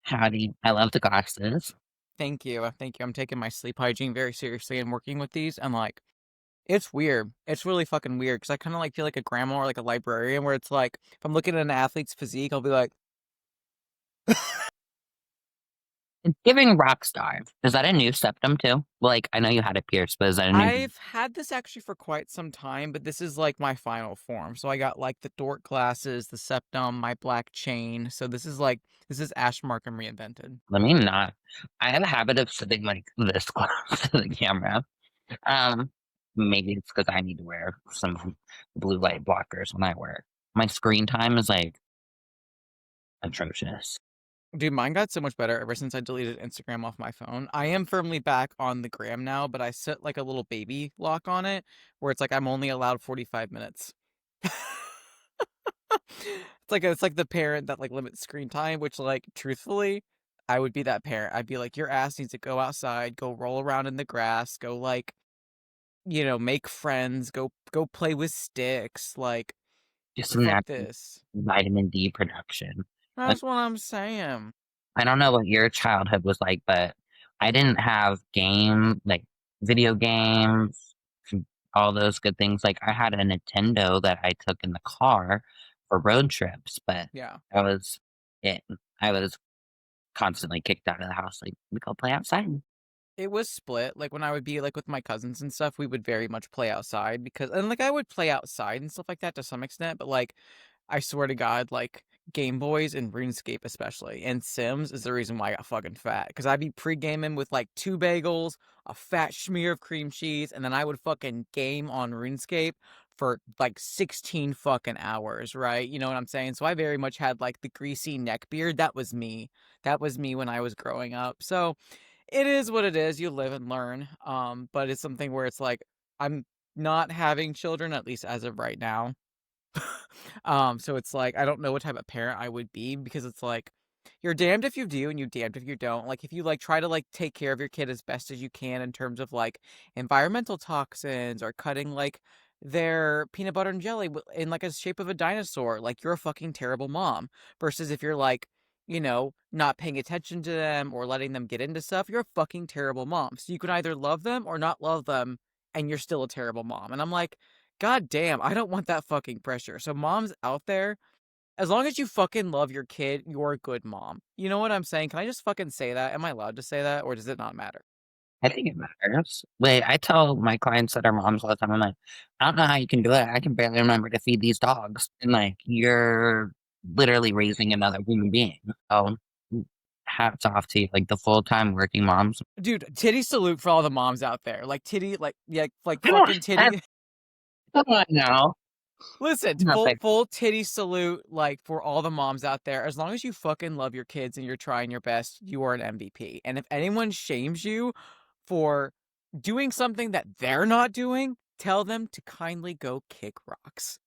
Howdy. I love the glasses. Thank you. Thank you. I'm taking my sleep hygiene very seriously and working with these. And like, it's weird. It's really fucking weird because I kind of like feel like a grandma or like a librarian where it's like, if I'm looking at an athlete's physique, I'll be like, It's giving rock star. Is that a new septum too? Like, I know you had it pierced, but is that a new? I've had this actually for quite some time, but this is like my final form. So I got like the dork glasses, the septum, my black chain. So this is Ash Markham reinvented. Let me not. I have a habit of sitting like this close to the camera. Um, Maybe it's because I need to wear some blue light blockers when I work. My screen time is like atrocious. Dude, mine got so much better ever since I deleted Instagram off my phone. I am firmly back on the gram now, but I set like a little baby lock on it where it's like I'm only allowed 45 minutes. It's like the parent that like limits screen time, which like truthfully, I would be that parent. I'd be like, your ass needs to go outside, go roll around in the grass, go like, make friends, go play with sticks, like Just some fuck natural this. vitamin D production. Like, That's what I'm saying. I don't know what your childhood was like, but I didn't have video games, all those good things. Like I had a Nintendo that I took in the car for road trips, but Yeah. that was it. I was constantly kicked out of the house. Like we go play outside. It was split. Like when I would be like with my cousins and stuff, we would very much play outside and like I would play outside and stuff like that to some extent, but like I swear to God, like Game Boys and RuneScape especially and Sims is the reason why I got fucking fat. Because I'd be pre-gaming with like 2 bagels, a fat smear of cream cheese, and then I would fucking game on RuneScape for like 16 fucking hours, right? You know what I'm saying? So I very much had like the greasy neck beard. That was me. That was me when I was growing up. So it is what it is. You live and learn. But it's something where it's like I'm not having children, at least as of right now. So it's like I don't know what type of parent I would be because it's like you're damned if you do and you damned if you don't. Like if you like try to like take care of your kid as best as you can in terms of like environmental toxins or cutting like their peanut butter and jelly in like a shape of a dinosaur, like you're a fucking terrible mom. Versus if you're like, not paying attention to them or letting them get into stuff, you're a fucking terrible mom. So you can either love them or not love them and you're still a terrible mom. And I'm like, God damn, I don't want that fucking pressure. So moms out there, as long as you fucking love your kid, you're a good mom. You know what I'm saying? Can I just fucking say that? Am I allowed to say that or does it not matter? I think it matters. Wait, I tell my clients that are moms all the time. I'm like, I don't know how you can do it. I can barely remember to feed these dogs, and like you're literally raising another human being. So hats off to you, like the full time working moms. Dude, titty salute for all the moms out there. Like titty, like yeah, like I don't fucking have. titty. Come on now. Listen, Not like full titty salute like for all the moms out there. As long as you fucking love your kids and you're trying your best, you are an MVP. And if anyone shames you for doing something that they're not doing, tell them to kindly go kick rocks.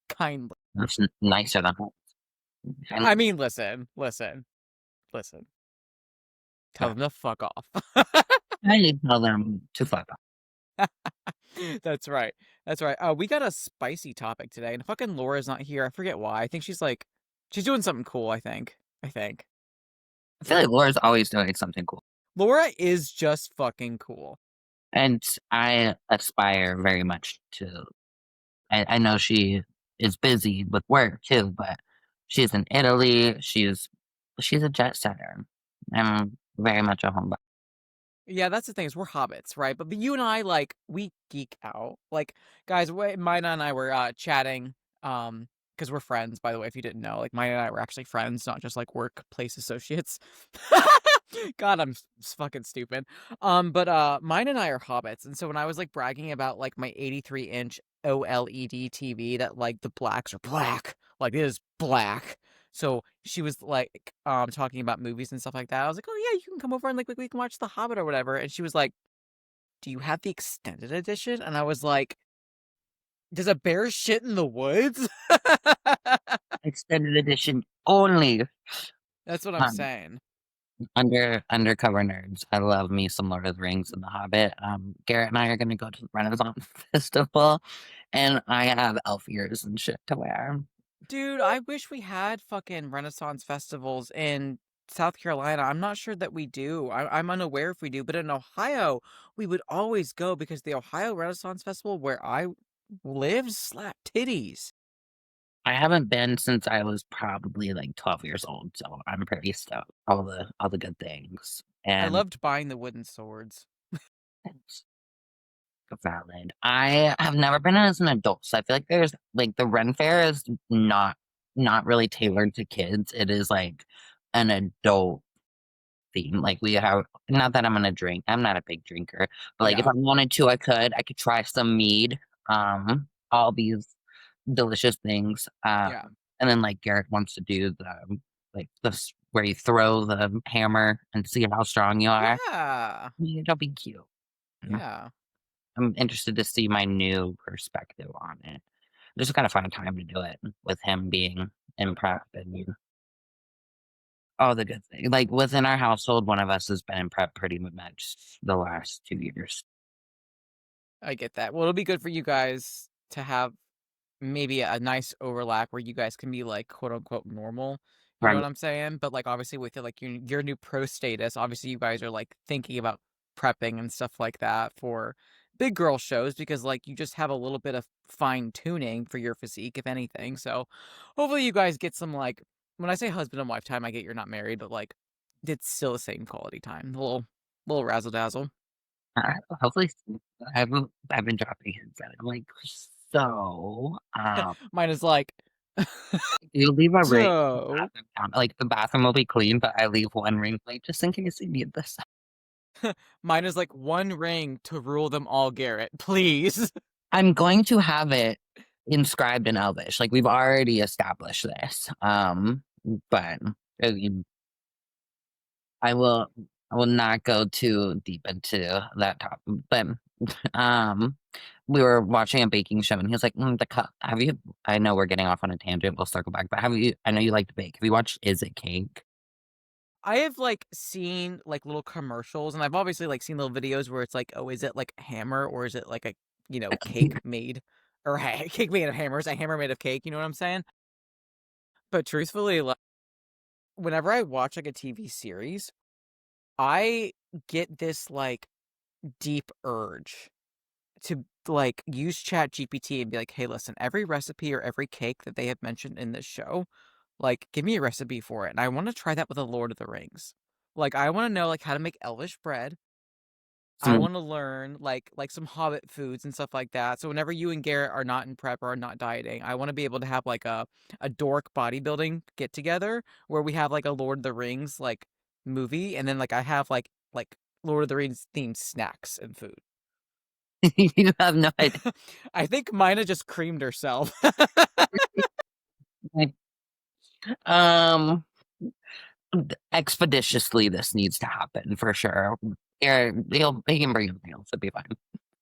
Kindly. that's nicer than and I mean, listen. Tell them to fuck off. I need to tell them to fuck off. That's right. That's right. We got a spicy topic today, and fucking Laura's not here. I forget why. I think she's doing something cool. I think I feel like Laura's always doing something cool, Laura is just fucking cool. and I aspire very much to. I know she is busy with work too, but she's in Italy. She's a jet setter. I'm very much a homebody. Yeah, that's the thing is we're hobbits, right? But you and I like we geek out. Like guys, Mina and I were chatting because we're friends, by the way, if you didn't know. Like Mina and I were actually friends, not just like workplace associates. God, I'm fucking stupid. But mine and I are hobbits, and so when I was like bragging about like my 83-inch OLED TV that like the blacks are black, like it is black. So she was like talking about movies and stuff like that. I was like, "Oh yeah, you can come over and like we can watch The Hobbit or whatever." And she was like, "Do you have the extended edition?" And I was like, "Does a bear shit in the woods?" Extended edition only. That's what I'm Um, saying. undercover nerds. I love me some Lord of the Rings and The Hobbit. Garrett and I are gonna go to the Renaissance Festival, and I have elf ears and shit to wear. Dude, I wish we had fucking Renaissance festivals in South Carolina, I'm not sure that we do. I'm unaware if we do, but in Ohio, we would always go because the Ohio Renaissance Festival where I lived slapped titties. I haven't been since I was probably like 12 years old, so I'm pretty stoked. All the good things. I And loved buying the wooden swords. it's valid. I have never been as an adult, so I feel like there's like the Ren Fair is not really tailored to kids. It is like an adult theme. Like we have, not that I'm gonna drink. I'm not a big drinker, but like if Yeah, I wanted to, I could. I could try some mead. All these delicious things. yeah, And then like Garrett wants to do the like this where you throw the hammer and see how strong you are. yeah, It'll be cute. yeah. I'm interested to see my new perspective on it. Just kind of find time to do it with him being in prep and all the good things. Like within our household, one of us has been in prep pretty much the last 2 years. I get that. Well, it'll be good for you guys to have maybe a nice overlap where you guys can be like quote unquote normal. You know Right. what I'm saying? But like obviously with it, like your new pro status, obviously you guys are like thinking about prepping and stuff like that for big girl shows because like you just have a little bit of fine tuning for your physique, if anything. So hopefully you guys get some like when I say husband and wife time, I get you're not married, but like it's still the same quality time. A little razzle dazzle. Hopefully, I've been dropping hints at it. I'm like, so, Mine is like you leave a ring in the so bathroom down. Like the bathroom will be clean, but I leave one ring like just in case you need this. Mine is like one ring to rule them all, Garrett. Please. I'm going to have it inscribed in Elvish. Like we've already established this. But uh, I will I will not go too deep into that topic. But um we were watching a baking show and he was like, the cup. Have you I know we're getting off on a tangent, we'll circle back, but have you I know you like to bake. Have you watched Is It Cake? I have like seen like little commercials and I've obviously like seen little videos where it's like, oh, is it like a hammer or is it like a, cake made or cake made of hammers, a hammer made of cake, you know what I'm saying? But truthfully, like whenever I watch like a TV series, I get this like deep urge to like use Chat GPT and be like, hey, listen, every recipe or every cake that they have mentioned in this show, like, give me a recipe for it. And I want to try that with the Lord of the Rings. Like, I want to know like how to make elvish bread. I Some want to learn like some hobbit foods and stuff like that. So whenever you and Garrett are not in prep or are not dieting, I want to be able to have like a dork bodybuilding get together where we have like a Lord of the Rings like movie and then like I have like Lord of the Rings themed snacks and food. you have no idea. I think Mina just creamed herself. Like, um expeditiously this needs to happen for sure. Yeah, he can bring him meals, it'll be fine.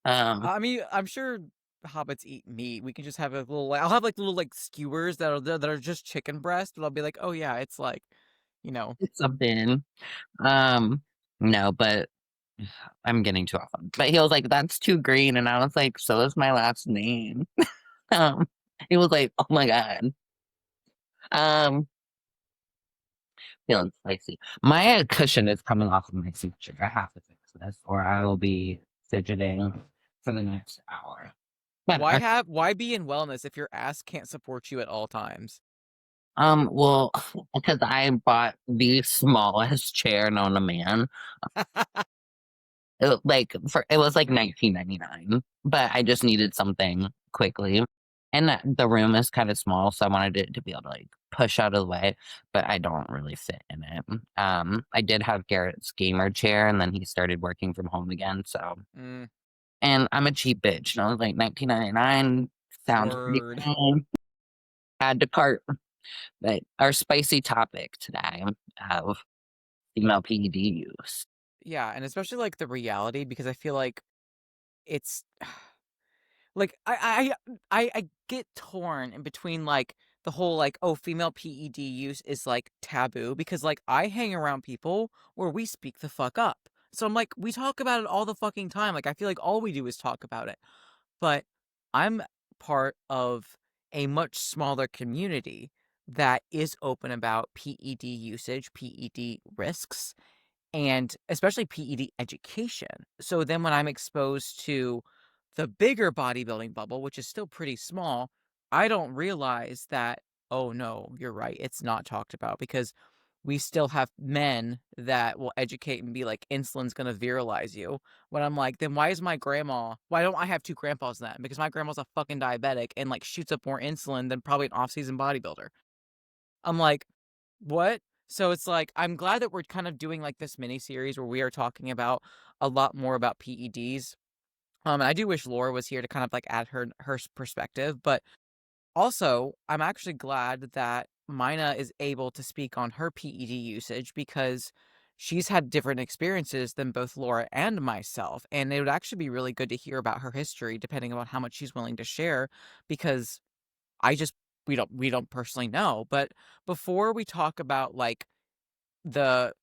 Um I mean, I'm sure hobbits eat meat. We can just have a little. I'll have like little like skewers that are just chicken breast, but I'll be like, oh yeah, it's like, you know, it's a bin. Um no, but I'm getting too off on. But he was like, "That's too green," and I was like, "So is my last name." Um, he was like, "Oh my god." Um, feeling spicy. My cushion is coming off of my signature. I have to fix this, or I will be fidgeting for the next hour. But why be in wellness if your ass can't support you at all times? well, because I bought the smallest chair known to man. It was like 19.99, but I just needed something quickly. And the room is kind of small, so I wanted it to be able to like push out of the way, but I don't really fit in it. I did have Garrett's gamer chair, and then he started working from home again. So, Mm, and I'm a cheap bitch, and I was like 19.99 sounds pretty word. cool. Add to cart. But our spicy topic today of female PED use. Yeah, and especially like the reality because I feel like it's like I get torn in between like the whole like oh female PED use is like taboo because like I hang around people where we speak the fuck up. So I'm like we talk about it all the fucking time. Like I feel like all we do is talk about it. But I'm part of a much smaller community that is open about PED usage, PED risks, and especially PED education. So then when I'm exposed to the bigger bodybuilding bubble, which is still pretty small, I don't realize that, oh no, you're right, it's not talked about because we still have men that will educate and be like, insulin's gonna virilize you. When I'm like, then why don't I have two grandpas then? Because my grandma's a fucking diabetic and like shoots up more insulin than probably an off-season bodybuilder. I'm like, "What?" So it's like, I'm glad that we're kind of doing, like, this mini series where we are talking about a lot more about PEDs. And I do wish Laura was here to kind of, like, add her perspective, but also, I'm actually glad that Mina is able to speak on her PED usage because she's had different experiences than both Laura and myself, and it would actually be really good to hear about her history depending on how much she's willing to share because I just we don't personally know. But before we talk about, like, the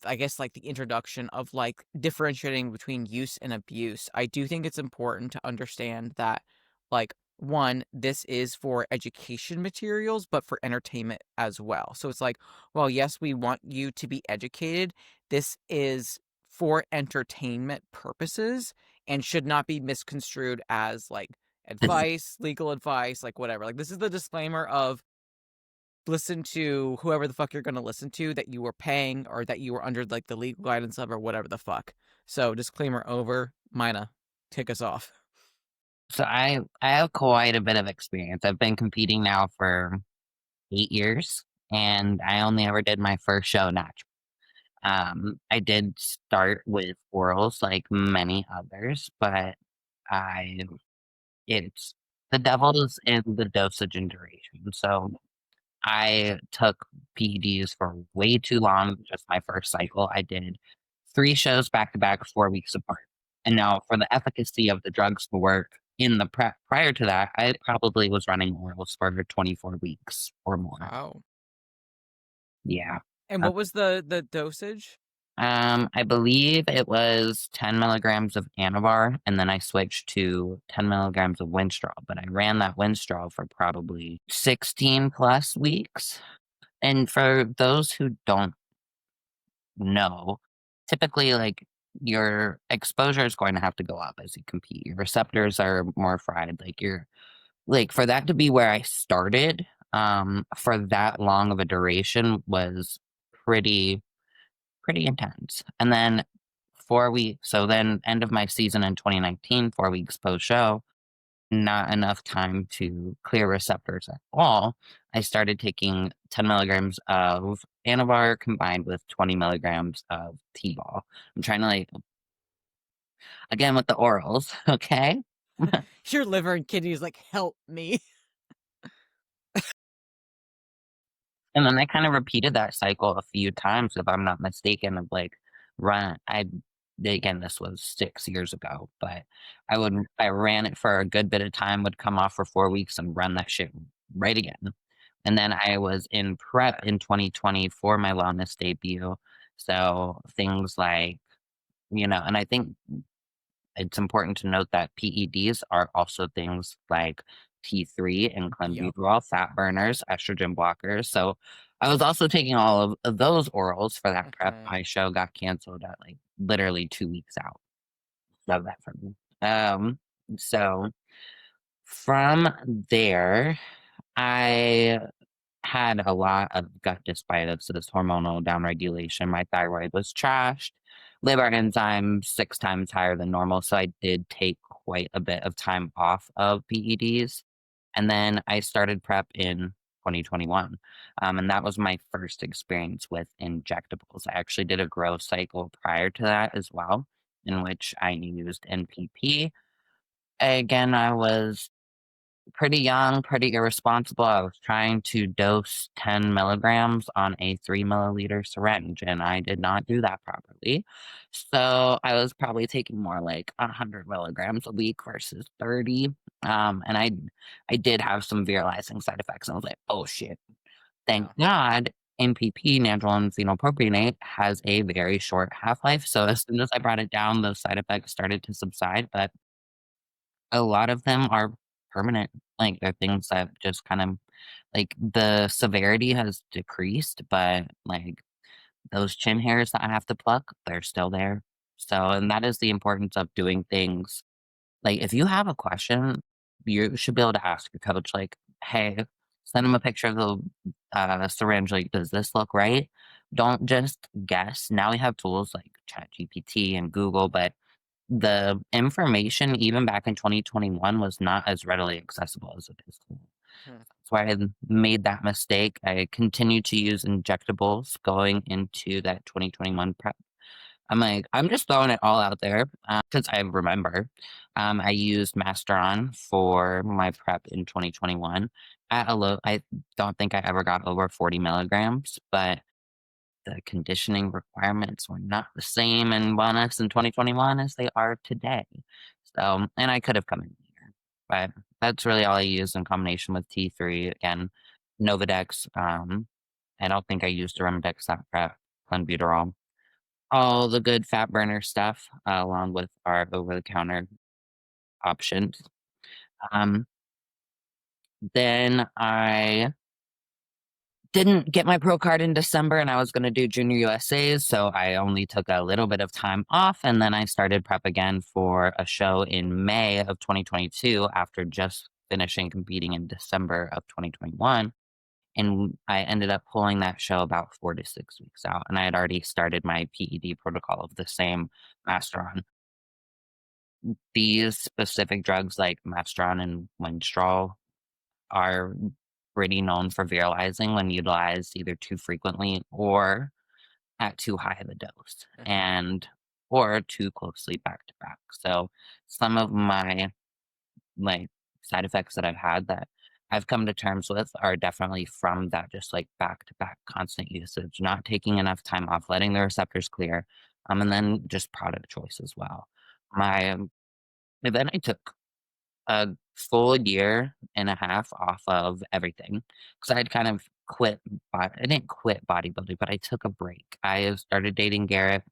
I guess, like, the introduction of, like, differentiating between use and abuse, I do think it's important to understand that, like, 1, this is for education materials, but for entertainment as well. So it's like, well, yes, we want you to be educated, this is for entertainment purposes and should not be misconstrued as, like, advice, legal advice, like, whatever. Like, this is the disclaimer of listen to whoever the fuck you're gonna listen to that you were paying or that you were under, like, the legal guidance of or whatever the fuck. So, disclaimer over. Mina, kick us off. So I have quite a bit of experience. I've been competing now for 8 years, and I only ever did my first show natural. I did start with orals like many others, but I it's the devil's in the dosage and duration. So I took PEDs for way too long. Just my first cycle, I did 3 shows back to back, 4 weeks apart. And now for the efficacy of the drugs to work in the prep prior to that, I probably was running orals for 24 weeks or more. Wow. Yeah. And Uh, what was the dosage? I believe it was 10 milligrams of Anavar, and then I switched to 10 milligrams of Winstrol. But I ran that Winstrol for probably 16 plus weeks. And for those who don't know, typically, like, your exposure is going to have to go up as you compete. Your receptors are more fried. Like, for that to be where I started, for that long of a duration was pretty pretty intense. And then 4 weeks, so then end of my season in 2019, 4 weeks post show, not enough time to clear receptors at all. I started taking 10 milligrams of Anavar combined with 20 milligrams of T-ball. I'm trying to, like, again with the orals, okay? Your liver and kidneys like, "Help me." And then I kind of repeated that cycle a few times, if I'm not mistaken, of like run. Again, this was 6 years ago, but I ran it for a good bit of time, would come off for 4 weeks and run that shit right again. And then I was in prep in 2020 for my wellness debut. So things like, and I think it's important to note that PEDs are also things like T3 and Yep. clenbuterol, fat burners, estrogen blockers. So I was also taking all of those orals for that prep. Okay. My show got canceled at like literally 2 weeks out. Love that for me. So from there, I had a lot of gut dysbiosis, hormonal downregulation. My thyroid was trashed. Liver enzymes 6 times higher than normal. So I did take quite a bit of time off of PEDs. And then I started prep in 2021. And that was my first experience with injectables. I actually did a growth cycle prior to that as well, in which I used NPP. Again, I was pretty young, pretty irresponsible. I was trying to dose 10 milligrams on a 3 milliliter syringe, and I did not do that properly. So I was probably taking more like 100 milligrams a week versus 30. And I did have some virilizing side effects. I was like, oh shit. Thank Yeah. God NPP, nandrolone phenylpropionate, has a very short half life. So as soon as I brought it down, those side effects started to subside. But a lot of them are permanent, like, they're things that just kind of like, the severity has decreased, but, like, those chin hairs that I have to pluck, they're still there. So and that is the importance of doing things like, if you have a question, you should be able to ask your coach, like, "Hey," send them a picture of the, syringe, like, "Does this look right?" Don't just guess. Now we have tools like ChatGPT and Google, but the information even back in 2021 was not as readily accessible as it is today. Mhm. That's why I made that mistake. I continued to use injectables going into that 2021 prep. I'm like, I'm just throwing it all out there because I remember. I used Masteron for my prep in 2021 at a low. I don't think I ever got over 40 milligrams, but the conditioning requirements were not the same in wellness in 2021 as they are today. So, and I could have come in here, but that's really all I use in combination with T3. Again, Novadex. I don't think I used Arimidex that prep, clenbuterol, all the good fat burner stuff, along with our over the counter options. Um, then I didn't get my pro card in December and I was going to do Junior USA's. So I only took a little bit of time off. And then I started prep again for a show in May of 2022 after just finishing competing in December of 2021. And I ended up pulling that show about 4 to 6 weeks out. And I had already started my PED protocol of the same master on. These specific drugs like Masteron and Winstrol are pretty known for viralizing when utilized either too frequently or at too high of a dose Mhm. and or too closely back to back. So some of my like side effects that I've had that I've come to terms with are definitely from that just like back to back constant usage, not taking enough time off, letting the receptors clear, and then just product choice as well. My and then I took a full year and a half off of everything because I'd kind of quit. I didn't quit bodybuilding, but I took a break. I started dating Garrett.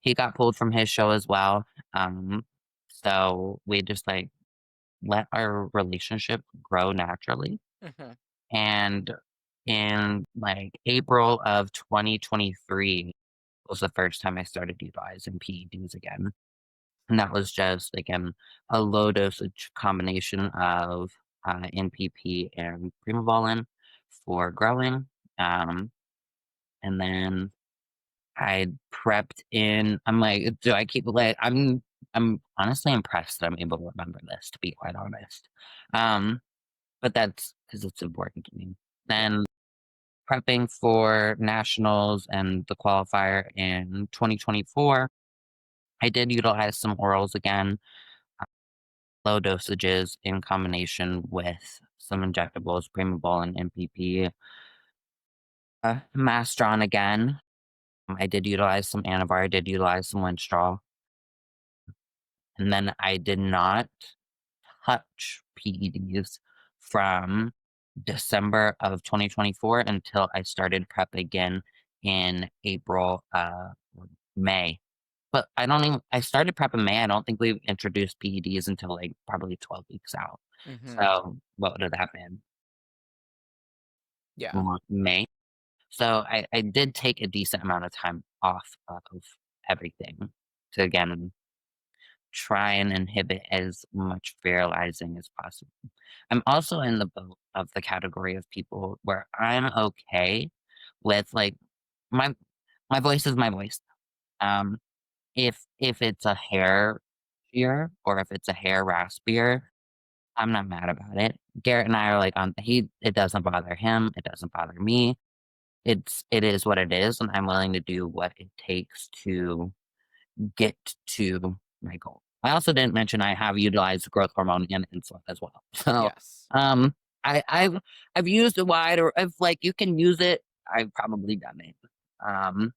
He got pulled from his show as well. Um, so we just like let our relationship grow naturally. Mhm. And in like April of 2023 was the first time I started utilizing PEDs again. And that was just, again, a low dosage combination of NPP and Primobolan for growing. Um, and then I prepped in. I'm like, do I keep like? I'm honestly impressed that I'm able to remember this. To be quite honest, um, but that's because it's important to me. Yeah. Then prepping for nationals and the qualifier in 2024, I did utilize some orals again, low dosages in combination with some injectables, Primabol and MPP. Mastron again. I did utilize some Anavar. I did utilize some Winstrol. And then I did not touch PEDs from December of 2024 until I started prep again in April, or May. But I started prep in May. I don't think we introduced PEDs until like probably 12 weeks out. Mhm. So what would have that been? Yeah. May. So I did take a decent amount of time off of everything to again try and inhibit as much viralizing as possible. I'm also in the boat of the category of people where I'm okay with like my my voice is my voice. Um, if it's a hair shear or if it's a hair raspier, I'm not mad about it. Garrett and I are like on he it doesn't bother him, it doesn't bother me. It is what it is, and I'm willing to do what it takes to get to my goal. I also didn't mention I have utilized growth hormone and insulin as well. So, Yes. um, I've used a wide or if like you can use it, I've probably done it. Um,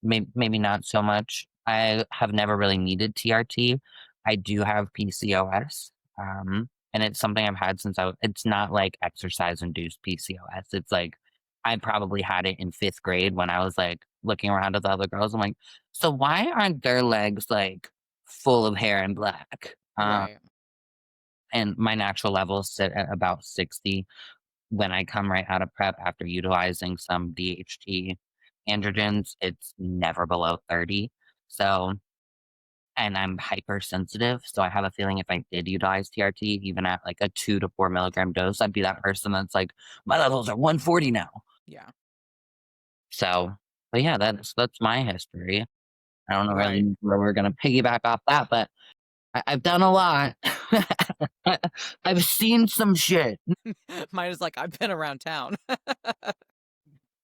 maybe not so much. I have never really needed TRT. I do have PCOS, and it's something I've had since it's not like exercise induced PCOS. It's like I probably had it in 5th grade when I was like looking around at the other girls. I'm like, so why aren't their legs like full of hair and black? Right. And my natural levels sit at about 60. when I come right out of prep after utilizing some DHT androgens, it's never below 30. So, and I'm hypersensitive. So I have a feeling if I did utilize TRT, even at like a 2 to 4 milligram dose, I'd be that person that's like, my levels are 140 now. Yeah. So, but yeah, that's my history. I don't know Right. really where we're gonna piggyback off that, but I've done a lot. I've seen some shit, Mine is like, I've been around town.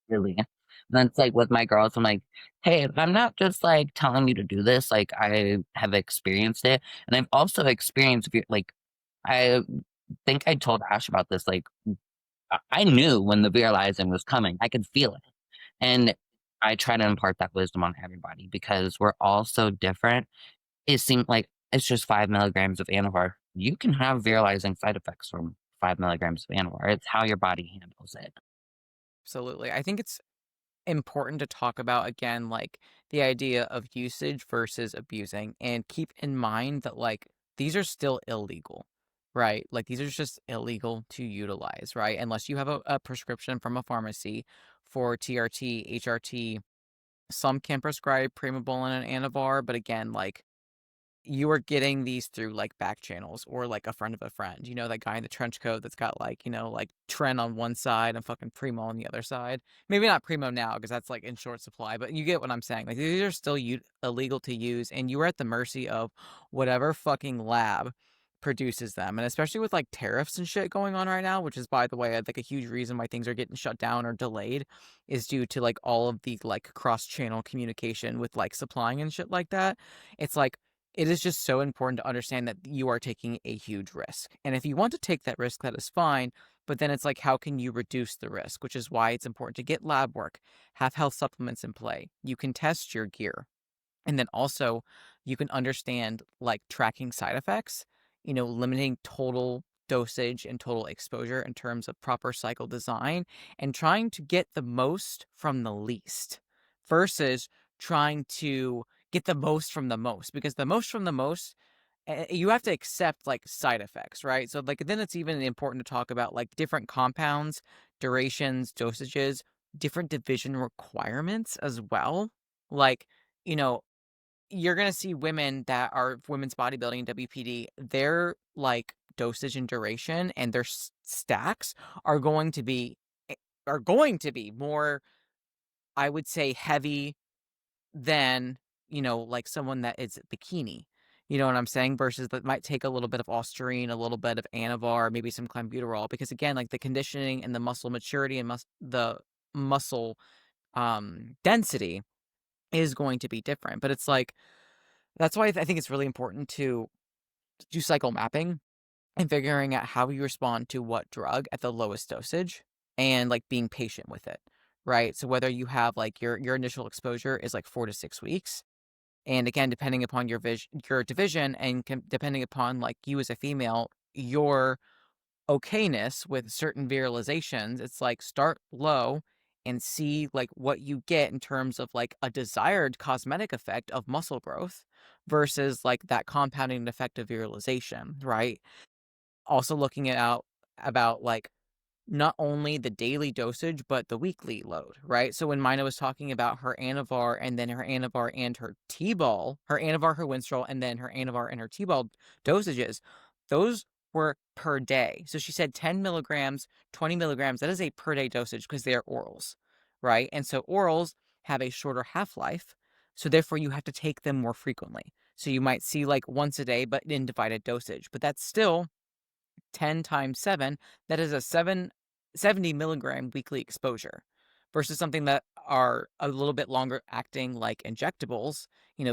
really. And then it's like with my girls, I'm like, hey, I'm not just like telling you to do this. Like I have experienced it, and I've also experienced like I think I told Ash about this. Like I knew when the viralizing was coming. I could feel it, and I try to impart that wisdom on everybody because we're all so different. It seemed like it's just 5 milligrams of Anavar. You can have viralizing side effects from 5 milligrams of Anavar. It's how your body handles it. Absolutely. I think it's important to talk about again, like the idea of usage versus abusing, and keep in mind that like these are still illegal, right? Like these are just illegal to utilize, right? Unless you have a prescription from a pharmacy for TRT, HRT. Some can prescribe Primobolan and Anavar, but again, like you are getting these through like back channels or like a friend of a friend. You know, that guy in the trench coat that's got like, like Tren on one side and fucking Primo on the other side. Maybe not Primo now because that's like in short supply, but you get what I'm saying. Like these are still illegal to use, and you are at the mercy of whatever fucking lab produces them. And especially with like tariffs and shit going on right now, which is, by the way, I think a huge reason why things are getting shut down or delayed is due to like all of the like cross channel communication with like supplying and shit like that. It's like, it is just so important to understand that you are taking a huge risk. And if you want to take that risk, that is fine. But then it's like, how can you reduce the risk? Which is why it's important to get lab work, have health supplements in play. You can test your gear. And then also, you can understand like tracking side effects, limiting total dosage and total exposure in terms of proper cycle design, and trying to get the most from the least versus trying to get the most from the most, because the most from the most, you have to accept like side effects, right? So like then it's even important to talk about like different compounds, durations, dosages, different division requirements as well. Like, you know, you're gonna see women that are women's bodybuilding WPD, their like dosage and duration and their stacks are going to be eh, more, I would say, heavy than, like someone that is bikini. You know what I'm saying? Versus that might take a little bit of Ostarine, a little bit of Anavar, maybe some clenbuterol, because again, like the conditioning and the muscle maturity and the muscle density is going to be different. But it's like, that's why I think it's really important to do cycle mapping and figuring out how you respond to what drug at the lowest dosage, and like being patient with it, right? So whether you have like your initial exposure is like 4 to 6 weeks, and again, depending upon your division, and depending upon like you as a female, your okayness with certain viralizations, it's like start low and see like what you get in terms of like a desired cosmetic effect of muscle growth versus like that compounding effect of viralization, right? Also looking at out about like not only the daily dosage, but the weekly load, right? So when Mina was talking about her Anavar and then her Anavar and her T-ball, her Anavar, her Winstrol, and then her Anavar and her T-ball dosages, those were per day. So she said 10 milligrams, 20 milligrams, that is a per day dosage because they are orals, right? And so orals have a shorter half-life. So therefore you have to take them more frequently. So you might see like once a day, but in divided dosage, but that's still 10 times 7, that is a 70 milligram weekly exposure versus something that are a little bit longer acting like injectables.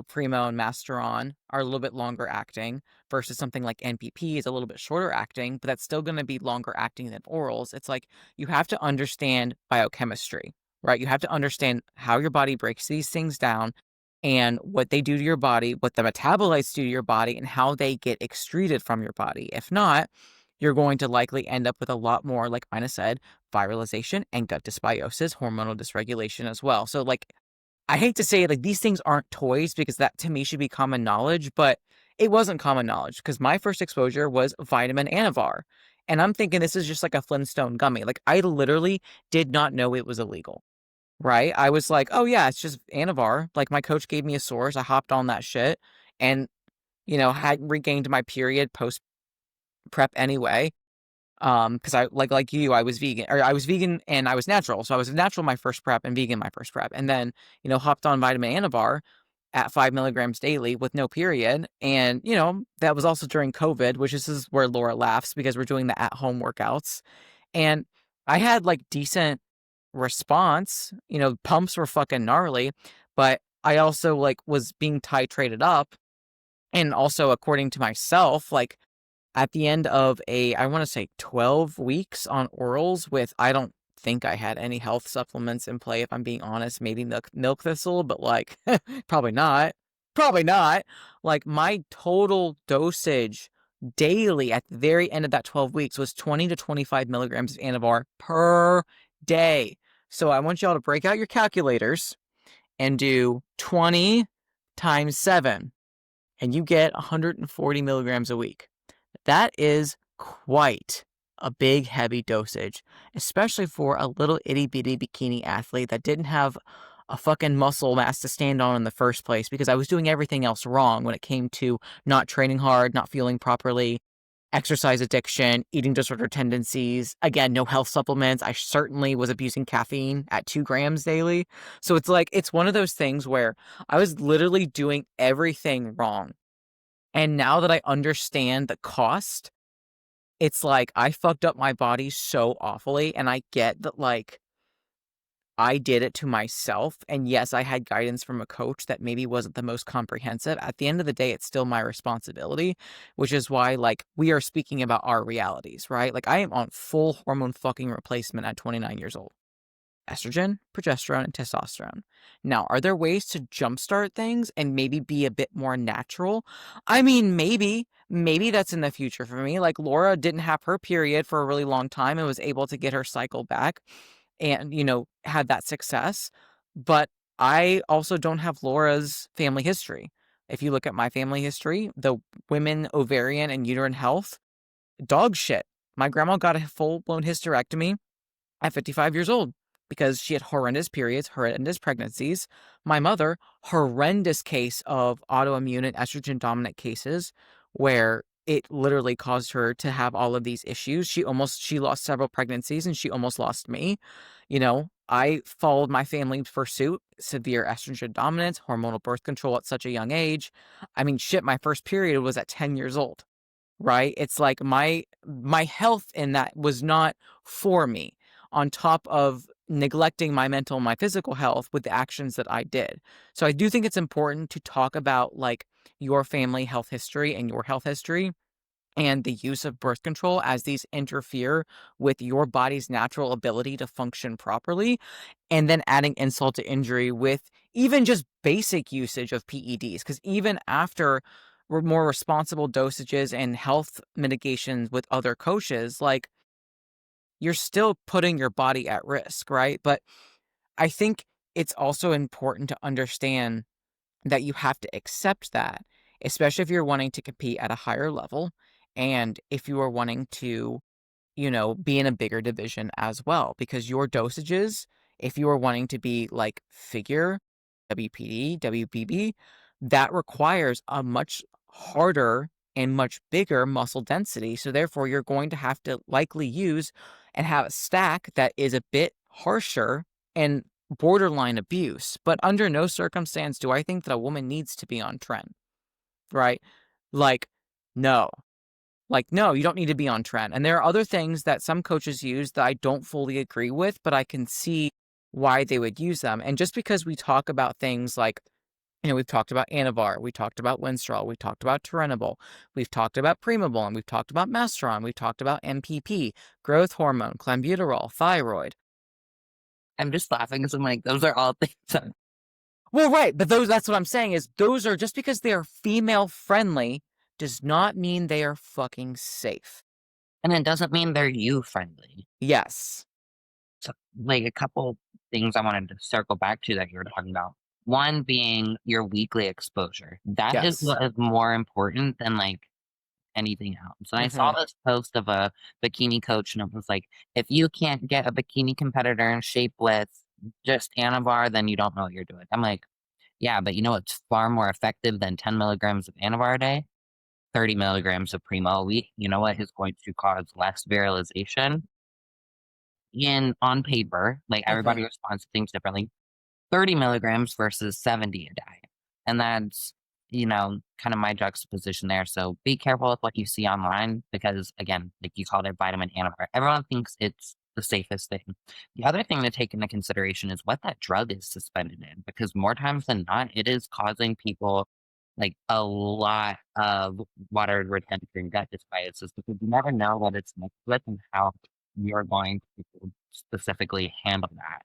Primo and Masteron are a little bit longer acting versus something like NPP is a little bit shorter acting, but that's still going to be longer acting than orals. It's like you have to understand biochemistry, right? You have to understand how your body breaks these things down and what they do to your body, what the metabolites do to your body, and how they get excreted from your body. If not, you're going to likely end up with a lot more, like Mina said, viralization and gut dysbiosis, hormonal dysregulation as well. So, like, I hate to say like these things aren't toys because that to me should be common knowledge, but it wasn't common knowledge because my first exposure was vitamin Anavar. And I'm thinking this is just like a Flintstone gummy. Like, I literally did not know it was illegal, right? I was like, oh yeah, it's just Anavar. Like, my coach gave me a source. I hopped on that shit and, had regained my period post prep anyway. Because I like you, I was vegan, or I was vegan and I was natural. So I was natural my first prep and vegan my first prep. And then, hopped on vitamin Anavar at 5 milligrams daily with no period. And, that was also during COVID, which is where Laura laughs because we're doing the at-home workouts. And I had like decent response. Pumps were fucking gnarly, but I also like was being titrated up. And also, according to myself, like at the end of I want to say 12 weeks on orals with, I don't think I had any health supplements in play, if I'm being honest, maybe milk thistle, but like, probably not. Probably not. Like, my total dosage daily at the very end of that 12 weeks was 20 to 25 milligrams of Anavar per day. So I want y'all to break out your calculators and do 20 times 7, and you get 140 milligrams a week. That is quite a big, heavy dosage, especially for a little itty bitty bikini athlete that didn't have a fucking muscle mass to stand on in the first place because I was doing everything else wrong when it came to not training hard, not fueling properly, exercise addiction, eating disorder tendencies. Again, no health supplements. I certainly was abusing caffeine at 2 grams daily. So it's like, it's one of those things where I was literally doing everything wrong. And now that I understand the cost, it's like I fucked up my body so awfully, and I get that, like, I did it to myself. And yes, I had guidance from a coach that maybe wasn't the most comprehensive. At the end of the day, it's still my responsibility, which is why, like, we are speaking about our realities, right? Like, I am on full hormone fucking replacement at 29 years old. Estrogen, progesterone, and testosterone. Now, are there ways to jumpstart things and maybe be a bit more natural? I mean, maybe that's in the future for me. Like, Laura didn't have her period for a really long time and was able to get her cycle back and, had that success. But I also don't have Laura's family history. If you look at my family history, the women ovarian and uterine health, dog shit. My grandma got a full blown hysterectomy at 55 years old because she had horrendous periods, horrendous pregnancies. My mother, horrendous case of autoimmune and estrogen dominant cases where it literally caused her to have all of these issues. She lost several pregnancies and she almost lost me. I followed my family's pursuit, severe estrogen dominance, hormonal birth control at such a young age. I mean, shit, my first period was at 10 years old, right? It's like my health in that was not for me, on top of neglecting my mental and my physical health with the actions that I did. So I do think it's important to talk about like your family health history and your health history and the use of birth control as these interfere with your body's natural ability to function properly, and then adding insult to injury with even just basic usage of PEDs. Because even after more responsible dosages and health mitigations with other coaches, like, you're still putting your body at risk, right? But I think it's also important to understand that you have to accept that, especially if you're wanting to compete at a higher level and if you are wanting to, be in a bigger division as well, because your dosages, if you are wanting to be like figure, WPD, WBB, that requires a much harder and much bigger muscle density. So therefore, you're going to have to likely use and have a stack that is a bit harsher and borderline abuse. But under no circumstance do I think that a woman needs to be on trend, right? Like, no. Like, no, you don't need to be on trend. And there are other things that some coaches use that I don't fully agree with, but I can see why they would use them. And just because we talk about things like, we've talked about Anavar, we talked about Winstrol, we talked about Turinabol, we've talked about Primabol, and we've talked about Masteron, we've talked about MPP, growth hormone, clenbuterol, thyroid. I'm just laughing because I'm like, those are all things that, Well, right, but that's what I'm saying is those are, just because they are female friendly does not mean they are fucking safe. and it doesn't mean they're you friendly. Yes. So, like a couple things I wanted to circle back to that you were talking about. One being your weekly exposure. That is Yes. what is more important than like anything else. And I saw Mhm. this post of a bikini coach, and it was like, if you can't get a bikini competitor in shape with just Anavar, then you don't know what you're doing. I'm like, yeah, but you know what's far more effective than 10 milligrams of Anavar a day? 30 milligrams of Primo a week. You know what is going to cause less virilization? In on paper, like everybody Mhm. responds to things differently. 30 milligrams versus 70 a day. And that's, kind of my juxtaposition there. So be careful with what you see online because, again, like you called it vitamin antibiotic. Everyone thinks it's the safest thing. The other thing to take into consideration is what that drug is suspended in because more times than not, it is causing people like a lot of water retention, gut dysbiosis because you never know what it's mixed with and how you're going to specifically handle that.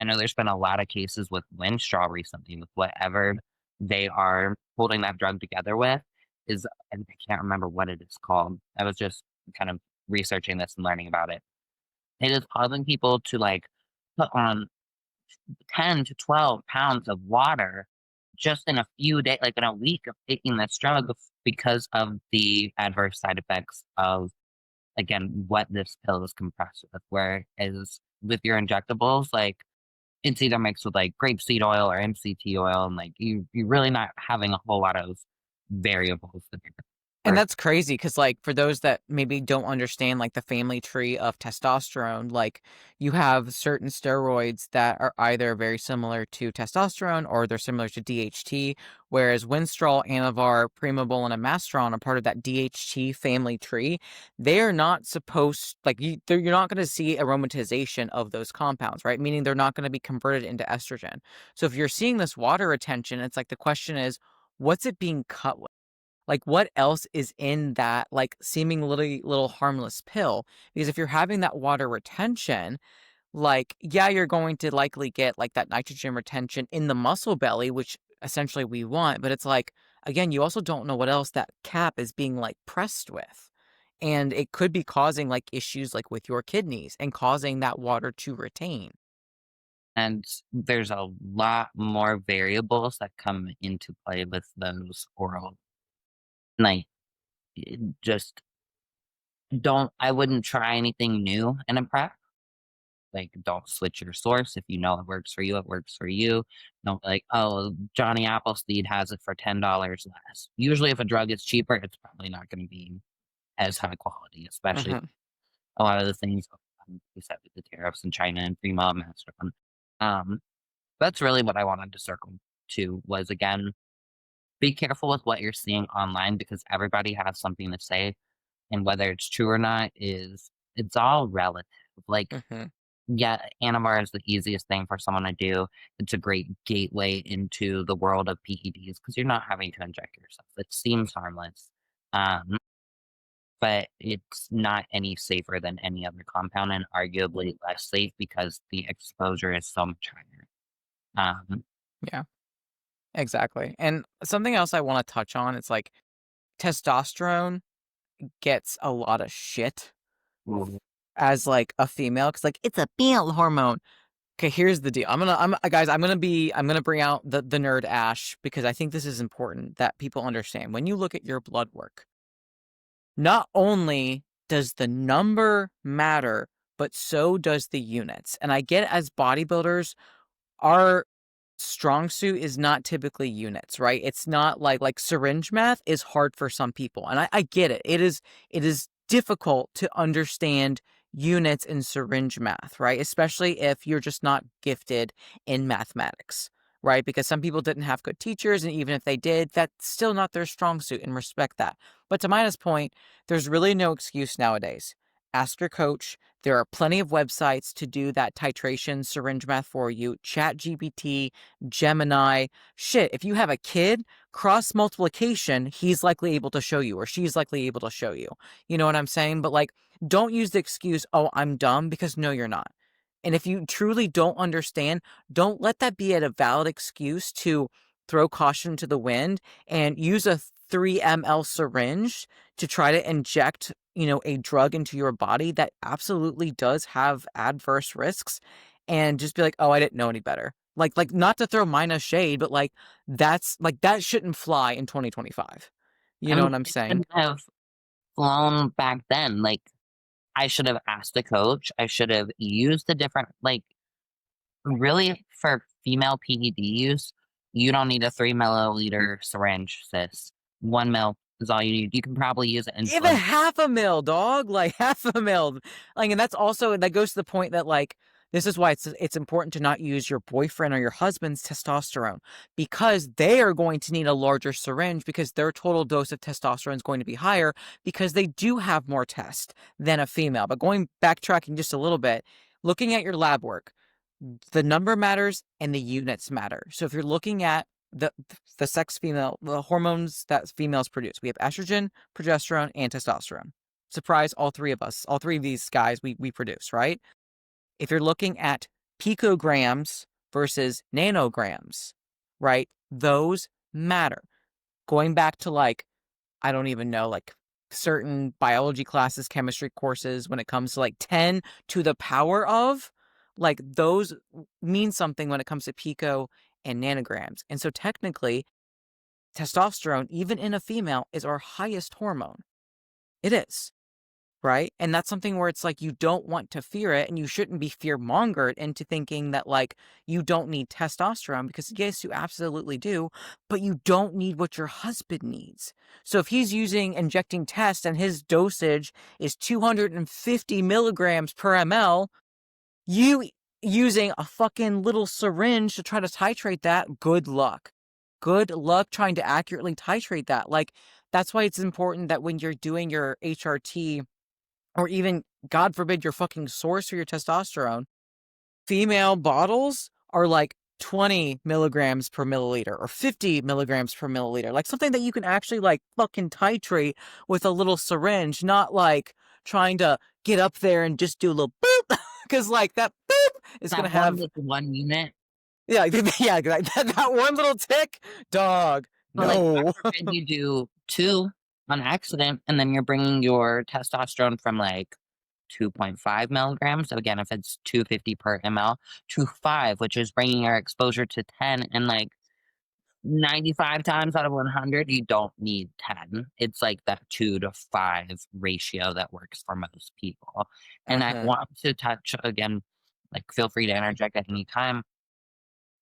I know there's been a lot of cases with wind straw recently with whatever they are holding that drug together with is and I can't remember what it is called. I was just kind of researching this and learning about it. It is causing people to like put on 10 to 12 pounds of water just in a few days, like in a week of taking this drug because of the adverse side effects of, again, what this pill is compressed with. Whereas with your injectables, like it's either mixed with, like, grapeseed oil or MCT oil, and, like, you're really not having a whole lot of variables there. And Where that's crazy because, like, for those that maybe don't understand, like, the family tree of testosterone, like, you have certain steroids that are either very similar to testosterone or they're similar to DHT, whereas Winstrol, Anavar, Primobolan, and Masteron are part of that DHT family tree. They are not supposed like, you're not gonna see aromatization of those compounds, right? Meaning they're not gonna be converted into estrogen. So if you're seeing this water retention, it's like the question is, what's it being cut with? Like, what else is in that, like, seemingly little harmless pill? Because if you're having that water retention, like, yeah, you're going to likely get, like, that nitrogen retention in the muscle belly, which essentially we want, but it's like, again, you also don't know what else that cap is being, like, pressed with. And it could be causing, like, issues, like, with your kidneys and causing that water to retain. and there's a lot more variables that come into play with those oral like, just don't I wouldn't try anything new in a prep. Like, don't switch your source. If you know it works for you, it works for you. Don't be like, "Oh, Johnny Appleseed has it for $10 less." Usually, if a drug is cheaper, it's probably not gonna be as high quality, especially Mhm. a lot of the things, we said with the tariffs in China and free mob master fund. Um, that's really what I wanted to circle to was, again, be careful with what you're seeing online because everybody has something to say, and whether it's true or not is it's all relative. Like, Mhm. yeah, Animar is the easiest thing for someone to do. It's a great gateway into the world of PEDs because 'cause you're not having to inject yourself. It seems harmless. Um but it's not any safer than any other compound and arguably less safe because the exposure is so much higher. Um, Yeah, exactly. And something else I wanna touch on, it's like testosterone gets a lot of shit Mhm. as, like, a female, because like, "It's a male hormone." Okay, here's the deal. Guys, I'm gonna bring out the nerd Ash because I think this is important that people understand. When you look at your blood work, not only does the number matter, but so does the units. And I get as bodybuilders, our strong suit is not typically units, right? It's not like syringe math is hard for some people. And I get it. It is difficult to understand units in syringe math, right? Especially if you're just not gifted in mathematics, right? Because some people didn't have good teachers, and even if they did, that's still not their strong suit and respect that. But to Mina's point, there's really no excuse nowadays. Ask your coach. There are plenty of websites to do that titration syringe math for you. ChatGPT, Gemini. Shit, if you have a kid, cross multiplication, he's likely able to show you, or she's likely able to show you. You know what I'm saying? But like, don't use the excuse, oh, I'm dumb, because no, you're not. And if you truly don't understand, don't let that be a valid excuse to throw caution to the wind and use a 3 ml syringe to try to inject, a drug into your body that absolutely does have adverse risks, and just be like, "Oh, I didn't know any better." Like not to throw Mina shade, but like that shouldn't fly in 2025. You I know mean, what I'm I saying? shouldn't have flown back then. Like, I should have asked the coach. I should have used the different, like, really for female PED use, you don't need a 3 milliliter syringe, sis. 1 mil is all you need. You can probably use Even insulin. half a mil, dog, like half a mil. Like, and that's also that goes to the point that like this is why it's important to not use your boyfriend or your husband's testosterone because they are going to need a larger syringe because their total dose of testosterone is going to be higher because they do have more test than a female. But going backtracking just a little bit, looking at your lab work, the number matters and the units matter. So if you're looking at the sex female, the hormones that females produce, we have estrogen, progesterone, and testosterone. Surprise, all three of us, all three of these guys we produce, right? If you're looking at picograms versus nanograms, right? Those matter. Going back to like I don't even know, like certain biology classes, chemistry courses, when it comes to like 10 to the power of, like those mean something when it comes to pico and nanograms. And so technically, testosterone, even in a female, is our highest hormone. It is. Right? And that's something where it's like you don't want to fear it and you shouldn't be fear mongered into thinking that like you don't need testosterone because yes, you absolutely do, but you don't need what your husband needs. So if he's using injecting test and his dosage is 250 milligrams per ml, you using a fucking little syringe to try to titrate that, good luck. Good luck trying to accurately titrate that. Like, that's why it's important that when you're doing your HRT or even, God forbid, your fucking source for your testosterone, female bottles are like 20 milligrams per milliliter or 50 milligrams per milliliter. Like something that you can actually like fucking titrate with a little syringe, not like trying to get up there and just do a little boop. Because like that boop is going to That one have, with 1 unit. yeah, yeah, that one little tick, dog. But like, God No. forbid you do two on accident, and then you're bringing your testosterone from like 2.5 milligrams. So again, if it's 250 per ml to 5, which is bringing your exposure to 10, and like 95 times out of 100, you don't need 10. It's like that 2 to 5 ratio that works for most people. And I Uh-huh. want to touch again, like, feel free to interject at any time.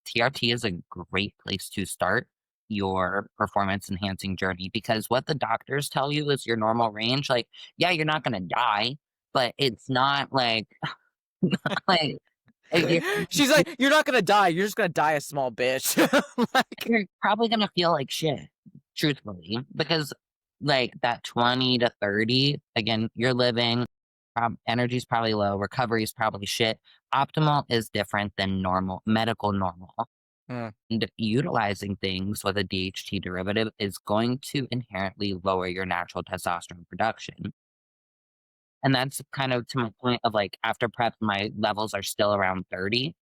TRT is a great place to start your performance enhancing journey because what the doctors tell you is your normal range. Like, yeah, you're not going to die, but it's not like, like, you're, She's like, you're not gonna die. You're just gonna die a small bitch. Like, you're probably gonna feel like shit, truthfully, because like that 20 to 30, again, you're living, energy's probably low, recovery's probably shit. Optimal is different than normal, medical normal. mm, And utilizing things with a DHT derivative is going to inherently lower your natural testosterone production. And that's kind of to my point of like after prep, my levels are still around 30.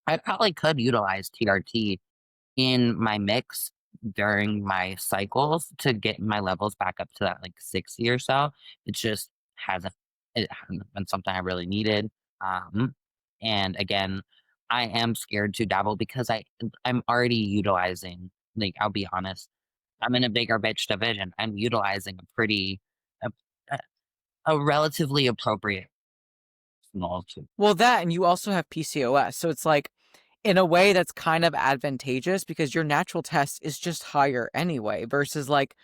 I probably could utilize TRT in my mix during my cycles to get my levels back up to that like 60 or so. It just hasn't it hasn't been something I really needed. Um and again, I am scared to dabble because I'm already utilizing, like, I'll be honest, I'm in a bigger bitch division. I'm utilizing a, a, a relatively appropriate small to well, that and you also have PCOS, so it's like, in a way, that's kind of advantageous because your natural test is just higher anyway. Versus like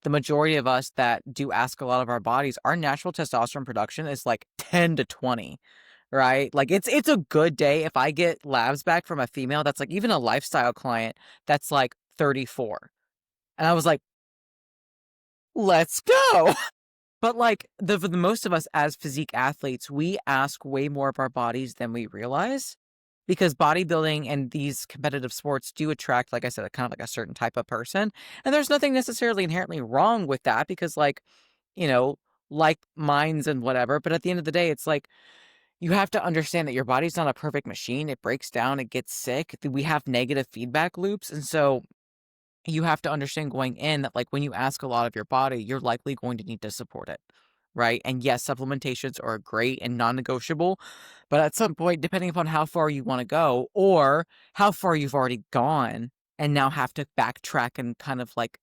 the majority of us that do ask a lot of our bodies, our natural testosterone production is like 10 to 20. Right? Like it's a good day if I get labs back from a female that's like even a lifestyle client that's like 34. And I was like, let's go. But like for the most of us as physique athletes, we ask way more of our bodies than we realize because bodybuilding and these competitive sports do attract, like I said, a kind of like a certain type of person. And there's nothing necessarily inherently wrong with that because like, you know, like minds and whatever. But at the end of the day, it's like you have to understand that your body's not a perfect machine. It breaks down, it gets sick. We have negative feedback loops. And so you have to understand going in that like when you ask a lot of your body, you're likely going to need to support it. Right. And yes, supplementations are great and non negotiable. But at some point, depending upon how far you want to go or how far you've already gone and now have to backtrack and kind of like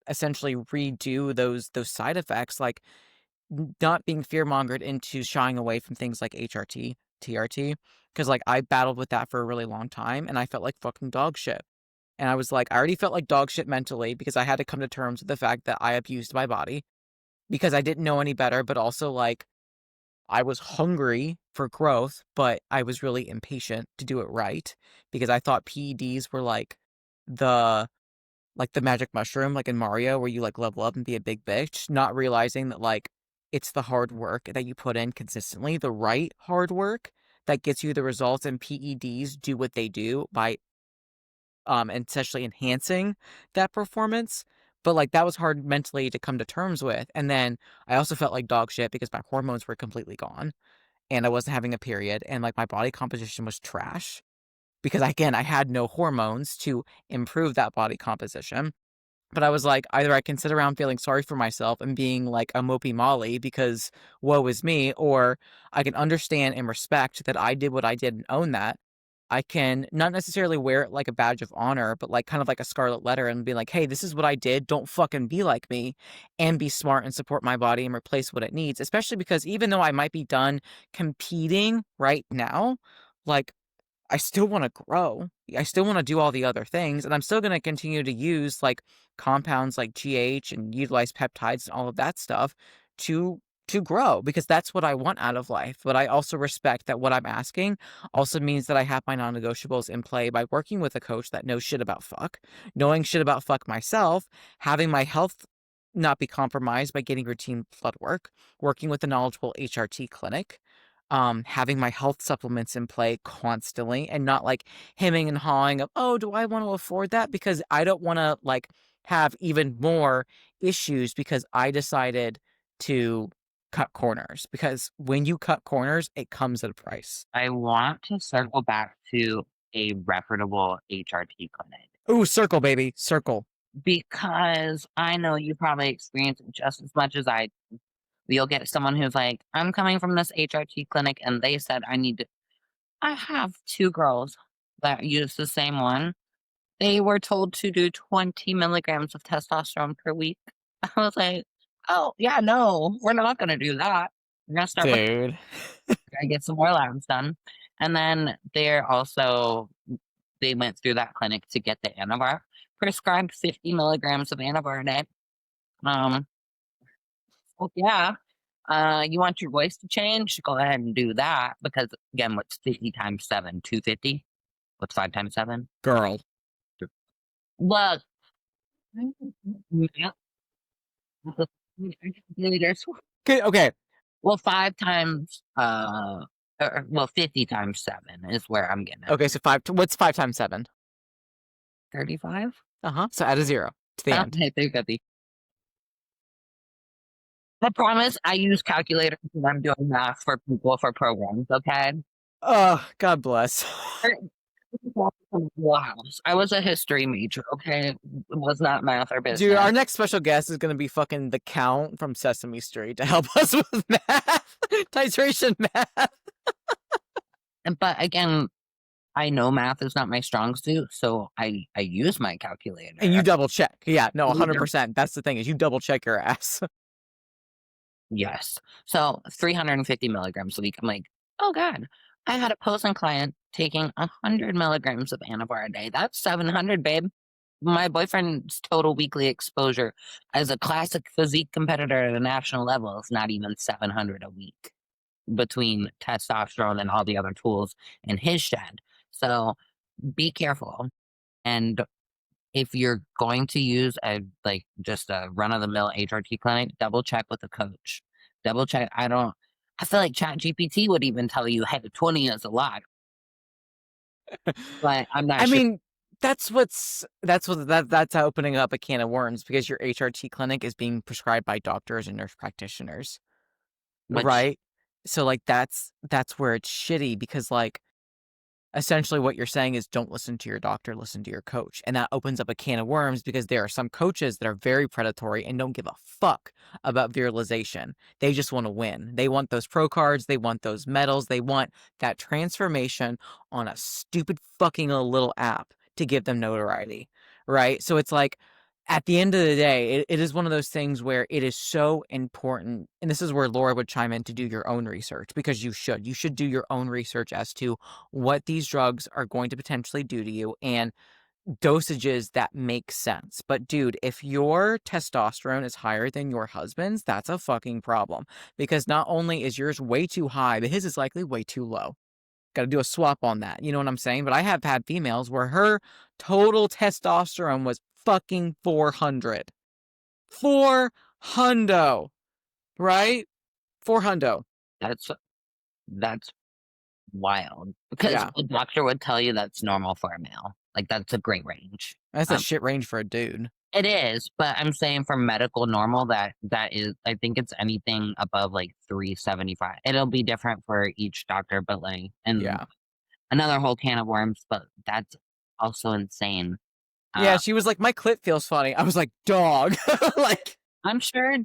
essentially redo those side effects, like not being fear mongered into shying away from things like HRT, TRT, because like I battled with that for a really long time, and I felt like fucking dog shit. And I was like, I already felt like dog shit mentally because I had to come to terms with the fact that I abused my body because I didn't know any better, but also like I was hungry for growth, but I was really impatient to do it right because I thought PEDs were the like the magic mushroom, like in Mario, where you like level up and be a big bitch, not realizing that like it's the hard work that you put in consistently, the right hard work that gets you the results, and PEDs do what they do by essentially enhancing that performance. But like that was hard mentally to come to terms with. And then I also felt like dog shit because my hormones were completely gone and I wasn't having a period and like my body composition was trash because again, I had no hormones to improve that body composition. But I was like, either I can sit around feeling sorry for myself and being like a mopey Molly because woe is me, or I can understand and respect that I did what I did and own that. I can not necessarily wear it like a badge of honor, but like kind of like a scarlet letter and be like, hey, this is what I did. Don't fucking be like me and be smart and support my body and replace what it needs. Especially because even though I might be done competing right now, like I still want to grow. I still want to do all the other things, and I'm still going to continue to use like compounds like GH and utilize peptides and all of that stuff to to grow because that's what I want out of life. But I also respect that what I'm asking also means that I have my non-negotiables in play by working with a coach that knows shit about fuck, knowing shit about fuck myself, having my health not be compromised by getting routine blood work, working with a knowledgeable HRT clinic, having my health supplements in play constantly and not like hemming and hawing of, oh, do I want to afford that? Because I don't want to like have even more issues because I decided to cut corners. Because when you cut corners, it comes at a price. I want to circle back to a reputable HRT clinic Ooh, circle, baby, circle. because I know you probably experience it just as much as I. You'll get someone who's like, I'm coming from this HRT clinic and they said I need to. I have two girls that use the same one. They were told to do 20 milligrams of testosterone per week. I was like, oh, yeah, no, we're not going to do that. We're going to start with, Dude. I get some more labs done. And then they went through that clinic to get the Anavar, prescribed 50 milligrams of Anavar a day. Um, well, yeah, you want your voice to change? Go ahead and do that because, again, what's 50 times 7? 250? What's 5 times 7? Girl. Look, Okay, okay. well, 5 times, well, 50 times 7 is where I'm getting at. Okay, so what's 5 times 7? 35? Uh-huh. So add a zero to the end. Okay, 350. I promise I use calculators when I'm doing math for people for programs, okay? Oh, God bless. Wow. I was a history major, okay? It was not math or Dude, our business. next special guest is going to be fucking the Count from Sesame Street to help us with math. Titration math. But again, I know math is not my strong suit, so I use my calculator. And you double check. Yeah, no, 100%. That's the thing is you double check your ass. Yes. So 350 milligrams a week. I'm like, oh God. I had a opposing client taking 100 milligrams of Anavar a day. That's 700, babe. My boyfriend's total weekly exposure as a classic physique competitor at a national level is not even 700 a week between testosterone and all the other tools in his shed. So be careful. And if you're going to use just a run of the mill HRT clinic, double check with the coach. Double check. I feel like Chat GPT would even tell you, hey, 20 is a lot, but I'm not I sure mean, that's opening up a can of worms because your HRT clinic is being prescribed by doctors and nurse practitioners, which right? So like that's where it's shitty because like essentially what you're saying is don't listen to your doctor, listen to your coach. And that opens up a can of worms because there are some coaches that are very predatory and don't give a fuck about viralization. They just want to win. They want those pro cards, they want those medals, they want that transformation on a stupid fucking little app to give them notoriety, right? So it's like at the end of the day, it is one of those things where it is so important. And this is where Laura would chime in to do your own research, because you should. You should do your own research as to what these drugs are going to potentially do to you and dosages that make sense. But dude, if your testosterone is higher than your husband's, that's a fucking problem. Because not only is yours way too high, but his is likely way too low. Got to do a swap on that. You know what I'm saying? But I have had females where her total testosterone was fucking 400. 4 hundo, right? 4 hundo. That's that's wild because Yeah. a doctor would tell you that's normal for a male. Like that's a great range. That's a Um, shit range for a dude. it is, but I'm saying for medical normal that is I think it's anything above like 375. It'll be different for each doctor, but like and Yeah. another whole can of worms, but that's also insane. Yeah, Uh, she was like, my clit feels funny. I was like, dog. Like, I'm sure,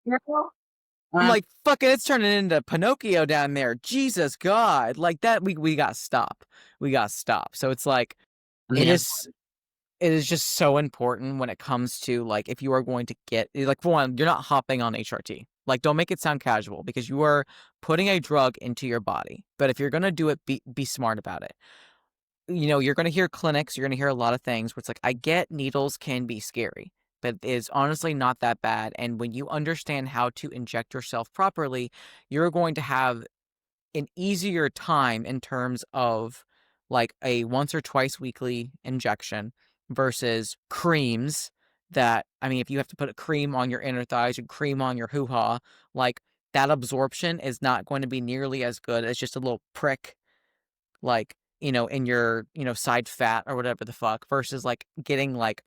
girl. I'm Uh, like, fucking, it's turning into Pinocchio down there. Jesus God. Like that, we got to stop. We got to stop. So it's like, I it mean, is it is just so important when it comes to like if you are going to get like for one, you're not hopping on HRT. Like don't make it sound casual because you are putting a drug into your body. But if you're gonna do it, be smart about it. You know, you're gonna hear clinics, you're gonna hear a lot of things where it's like, I get needles can be scary, but it's honestly not that bad. And when you understand how to inject yourself properly, you're going to have an easier time in terms of like a once or twice weekly injection versus creams that I mean if you have to put a cream on your inner thighs and cream on your hoo-ha, like that absorption is not going to be nearly as good as just a little prick like, in your, side fat or whatever the fuck versus like getting like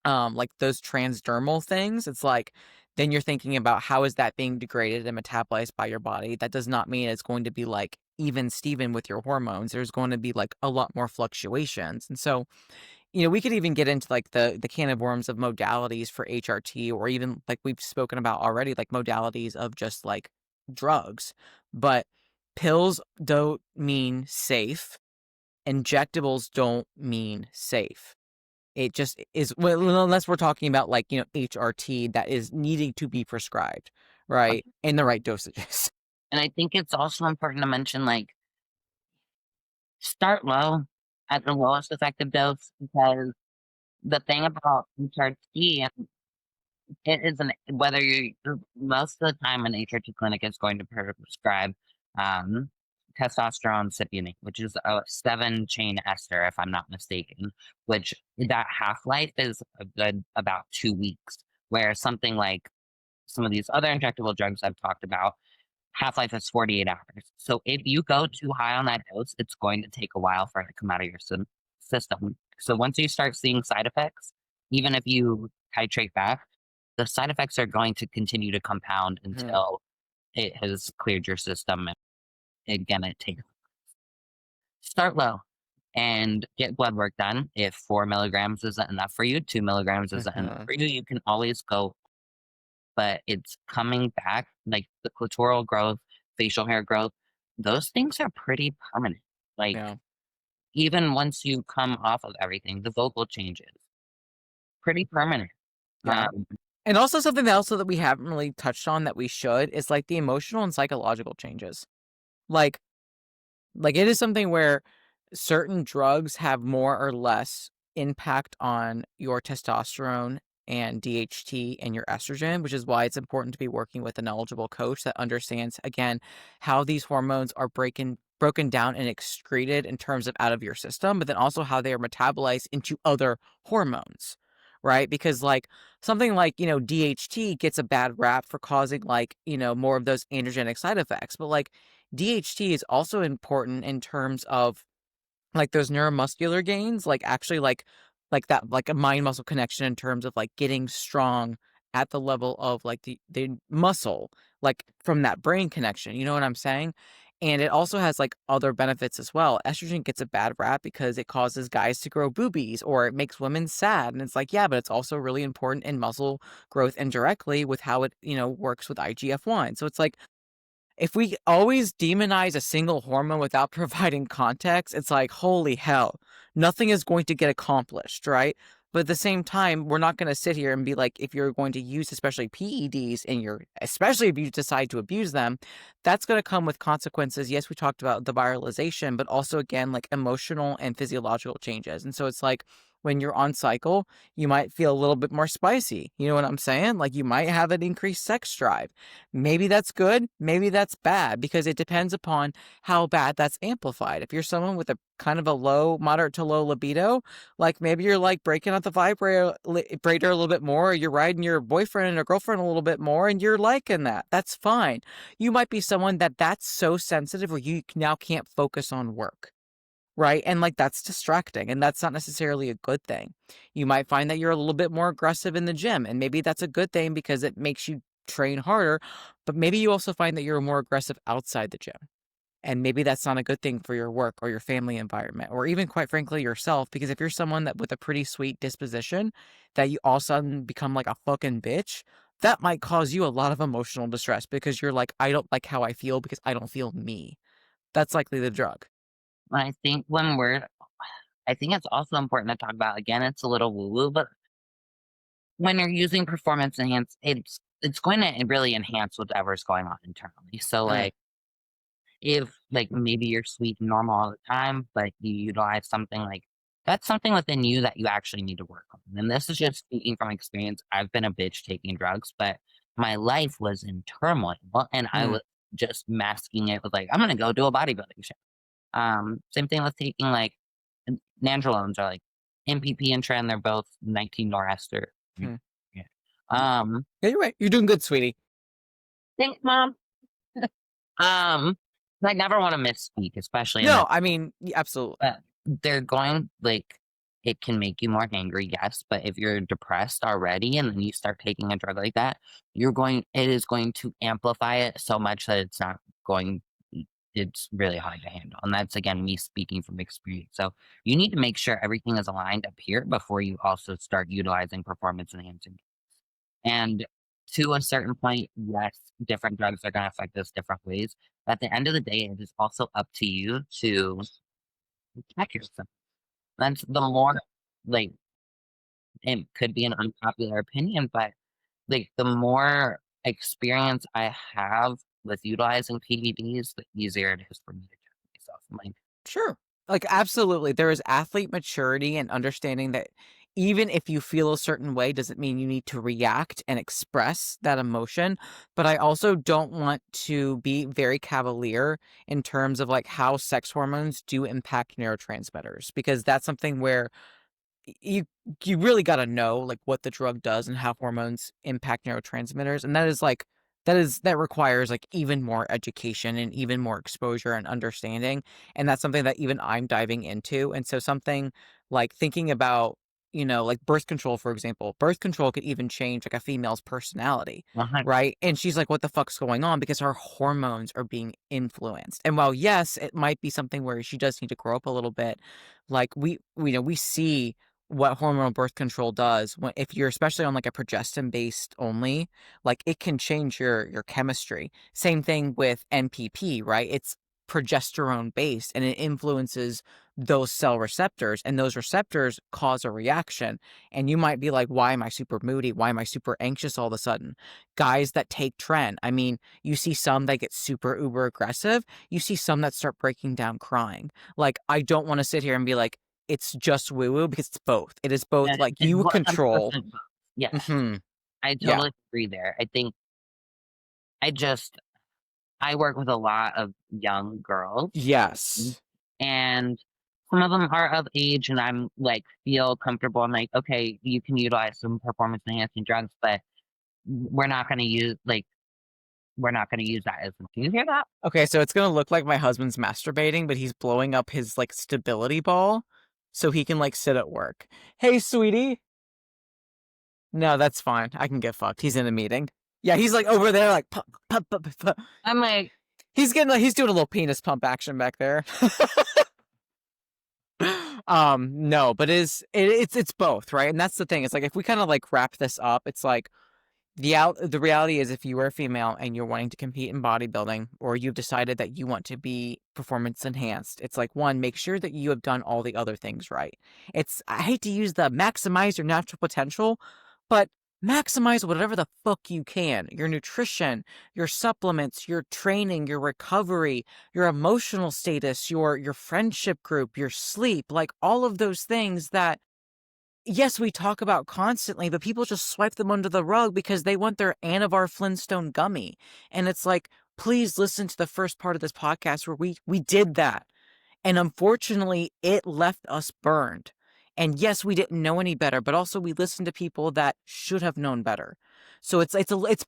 those transdermal things. It's like then you're thinking about how is that being degraded and metabolized by your body. That does not mean it's going to be like even Steven with your hormones. There's going to be like a lot more fluctuations. And so, we could even get into like the can of worms of modalities for HRT, or even like we've spoken about already, like modalities of just like drugs. But pills don't mean safe. Injectables don't mean safe. It just is, well, unless we're talking about like, HRT that is needing to be prescribed, right? In the right dosages. and I think it's also important to mention like start low at the lowest effective dose because the thing about HRT, it isn't whether you most of the time an HRT clinic is going to prescribe um, testosterone cypionate, which is a 7-chain ester, if I'm not mistaken, which that half life is a good about 2 weeks, where something like some of these other injectable drugs I've talked about half life is 48 hours. So if you go too high on that dose, it's going to take a while for it to come out of your system. So once you start seeing side effects, even if you titrate back, the side effects are going to continue to compound Mhm. until it has cleared your system. And again, it takes start low and get blood work done. If 4 milligrams isn't enough for you, 2 milligrams isn't enough Mhm. for you, you can always go, but it's coming back. Like the clitoral growth, facial hair growth, those things are pretty permanent. Like Yeah. even once you come off of everything, the vocal changes, pretty permanent. Yeah. Um, And also something that also that we haven't really touched on that we should is like the emotional and psychological changes. Like Like it is something where certain drugs have more or less impact on your testosterone and DHT and your estrogen, which is why it's important to be working with a knowledgeable coach that understands again how these hormones are broken down and excreted in terms of out of your system, but then also how they are metabolized into other hormones. Right? Because like something like, DHT gets a bad rap for causing like, more of those androgenic side effects. But like DHT is also important in terms of like those neuromuscular gains, like actually like that like a mind muscle connection in terms of like getting strong at the level of like the muscle, like from that brain connection. You know what I'm saying? And it also has like other benefits as well. Estrogen gets a bad rap because it causes guys to grow boobies or it makes women sad. And it's like, yeah, but it's also really important in muscle growth indirectly with how it, works with IGF-1. So it's like if we always demonize a single hormone without providing context, it's like, holy hell, nothing is going to get accomplished, right? But at the same time, we're not going to sit here and be like, if you're going to use especially PEDs and especially if you decide to abuse them, that's going to come with consequences. Yes, we talked about the viralization, but also again, like emotional and physiological changes. And so it's like when you're on cycle, you might feel a little bit more spicy. You know what I'm saying? Like you might have an increased sex drive. Maybe that's good. Maybe that's bad because it depends upon how bad that's amplified. If you're someone with a kind of a moderate to low libido, like maybe you're like breaking out the vibrator a little bit more, or you're riding your boyfriend or girlfriend a little bit more, and you're liking that. That's fine. You might be someone that's so sensitive where you now can't focus on work. Right. And like that's distracting and that's not necessarily a good thing. You might find that you're a little bit more aggressive in the gym and maybe that's a good thing because it makes you train harder. But maybe you also find that you're more aggressive outside the gym. And maybe that's not a good thing for your work or your family environment, or even quite frankly yourself. Because if you're someone that with a pretty sweet disposition, that you all of a sudden become like a fucking bitch, that might cause you a lot of emotional distress because you're like, I don't like how I feel because I don't feel me. That's likely the drug. I think I think it's also important to talk about, again, it's a little woo-woo, but when you're using performance enhance, it's going to really enhance whatever's going on internally. So, Mm, like, if, like, maybe you're sweet and normal all the time, but you utilize something like that's something within you that you actually need to work on. And this is just speaking from experience. I've been a bitch taking drugs, but my life was in turmoil, and I mm, was just masking it with, like, "I'm gonna go do a bodybuilding show." Same thing with taking, like, nandrolones or, like, MPP and tren, they're both 19-norester. mm. Yeah. Y- Um, Yeah, you're right. You're doing good, sweetie. Thanks, mom. Um, I never wanna misspeak, especially in No, that, I mean, absolutely. but they're going like, it can make you more angry, yes, but if you're depressed already and then you start taking a drug like that, it is going to amplify it so much that it's not going it's really hard to handle, and that's, again, me speaking from experience. So, you need to make sure everything is aligned up here before you also start utilizing performance enhancing. And to a certain point, yes, different drugs are gonna affect us different ways. But at the end of the day, it is also up to you to check yourself. That's the more like, it could be an unpopular opinion, but, like, the more experience I have with utilizing PEDs, the easier it is for me to check myself. I'm like, Sure. Like, absolutely. There is athlete maturity and understanding that even if you feel a certain way doesn't mean you need to react and express that emotion. But I also don't want to be very cavalier in terms of like how sex hormones do impact neurotransmitters, because that's something where you you really got to know like what the drug does and how hormones impact neurotransmitters, and that is like that requires like even more education and even more exposure and understanding, and that's something that even I'm diving into. And so something like thinking about, like birth control, for example. Birth control could even change like a female's personality, 100. right? And she's like, what the fuck's going on? Because her hormones are being influenced. And while yes, it might be something where she does need to grow up a little bit, like we see what hormonal birth control does when if you're especially on like a progestin based only, like it can change your chemistry. Same thing with NPP, right? It's progesterone based and it influences those cell receptors, and those receptors cause a reaction. And you might be like, why am I super moody? Why am I super anxious all of a sudden? Guys that take tren, I mean, you see some that get super uber aggressive, you see some that start breaking down crying. Like, I don't want to sit here and be like, it's just woo woo, because it's both. It is both like It's you control. 100% both. Yes, Hmm. I Yeah. totally agree there. I think I just I work with a lot of young girls, Yes. and some of them are of age, and I'm like, feel comfortable. I'm like, okay, you can utilize some performance enhancing drugs, but we're not going to use like we're not going to use that as. Do you hear that? Okay, so it's gonna look like my husband's masturbating, but he's blowing up his like stability ball so he can like sit at work. Hey, sweetie. No, that's fine. I can get fucked. He's in a meeting. Yeah, he's like over there, like pump, pump, pump, pump. I'm like, He's getting like he's doing a little penis pump action back there. No, but it's both, right? And that's the thing. It's like if we kind of like wrap this up, it's like The reality is, if you are a female and you're wanting to compete in bodybuilding, or you've decided that you want to be performance enhanced, it's like, one, make sure that you have done all the other things right. I hate to use the maximize your natural potential, but maximize whatever the fuck you can. Your nutrition, your supplements, your training, your recovery, your emotional status, your friendship group, your sleep, like all of those things that, yes, we talk about constantly, but people just swipe them under the rug because they want their Anavar Flintstone gummy. And it's like, please listen to the first part of this podcast where we did that. And unfortunately, it left us burned. And yes, we didn't know any better, but also we listened to people that should have known better. So it's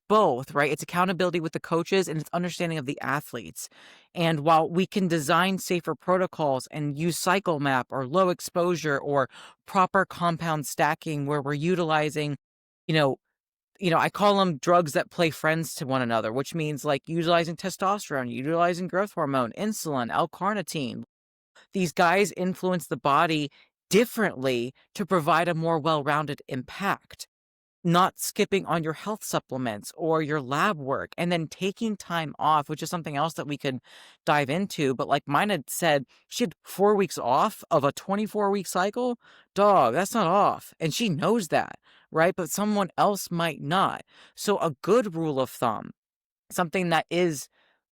both, right? It's accountability with the coaches and it's understanding of the athletes. And while we can design safer protocols and use cycle map or low exposure or proper compound stacking where we're utilizing, you know, I call them drugs that play friends to one another, which means like utilizing testosterone, utilizing growth hormone, insulin, L-carnitine. These guys influence the body differently to provide a more well-rounded impact, not skipping on your health supplements or your lab work, and then taking time off, which is something else that we could dive into. But like Mina said, she had 4 weeks off of a 24-week cycle. Dog, that's not off. And she knows that, right? But someone else might not. So a good rule of thumb, something that is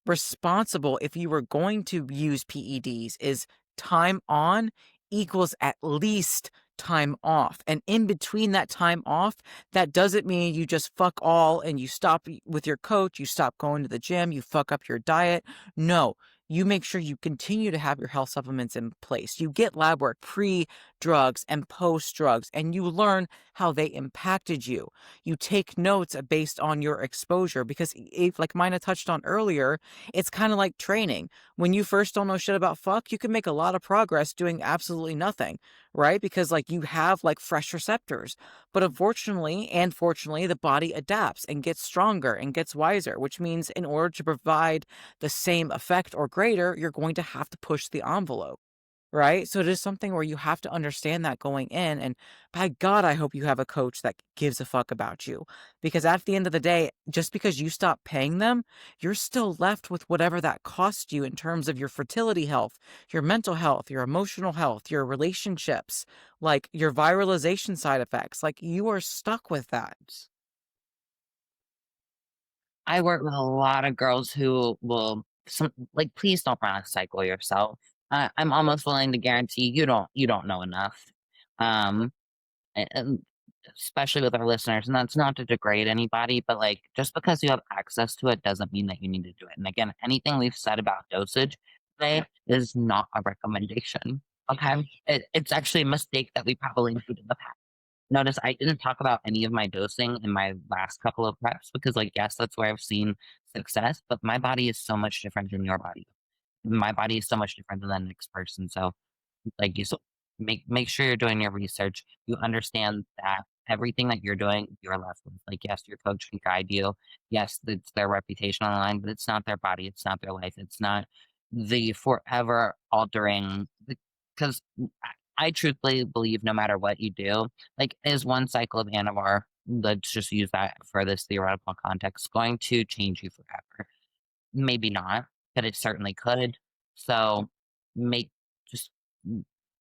responsible if you were going to use PEDs, is time on equals at least time off. And in between that time off, that doesn't mean you just fuck all and you stop with your coach, you stop going to the gym, you fuck up your diet. No, you make sure you continue to have your health supplements in place. You get lab work pre drugs and post drugs, and you learn how they impacted you. You take notes based on your exposure because, if, like Mina touched on earlier, it's kind of like training. When you first don't know shit about fuck, you can make a lot of progress doing absolutely nothing, right? Because like you have like fresh receptors. But unfortunately and fortunately, the body adapts and gets stronger and gets wiser, which means in order to provide the same effect or greater, you're going to have to push the envelope. Right? So it is something where you have to understand that going in. And by God, I hope you have a coach that gives a fuck about you. Because at the end of the day, just because you stop paying them, you're still left with whatever that cost you in terms of your fertility health, your mental health, your emotional health, your relationships, like your viralization side effects. Like you are stuck with that. I work with a lot of girls who will like, please don't run a cycle yourself. I'm almost willing to guarantee you don't know enough. Um, and especially with our listeners, and that's not to degrade anybody, but like just because you have access to it doesn't mean that you need to do it. And again, anything we've said about dosage today is not a recommendation. Okay, it's actually a mistake that we probably made in the past. Notice I didn't talk about any of my dosing in my last couple of preps because, like, yes, that's where I've seen success, but my body is so much different than your body. My body is so much different than the next person. So, like, you so make sure you're doing your research. You understand that everything that you're doing, you're left with. Like, yes, your coach can guide you. Yes, it's their reputation on the line, but it's not their body. It's not their life. It's not the forever altering. Because I truthfully believe no matter what you do, like, is one cycle of Anavar, let's just use that for this theoretical context, going to change you forever? Maybe not, but it certainly could. So make just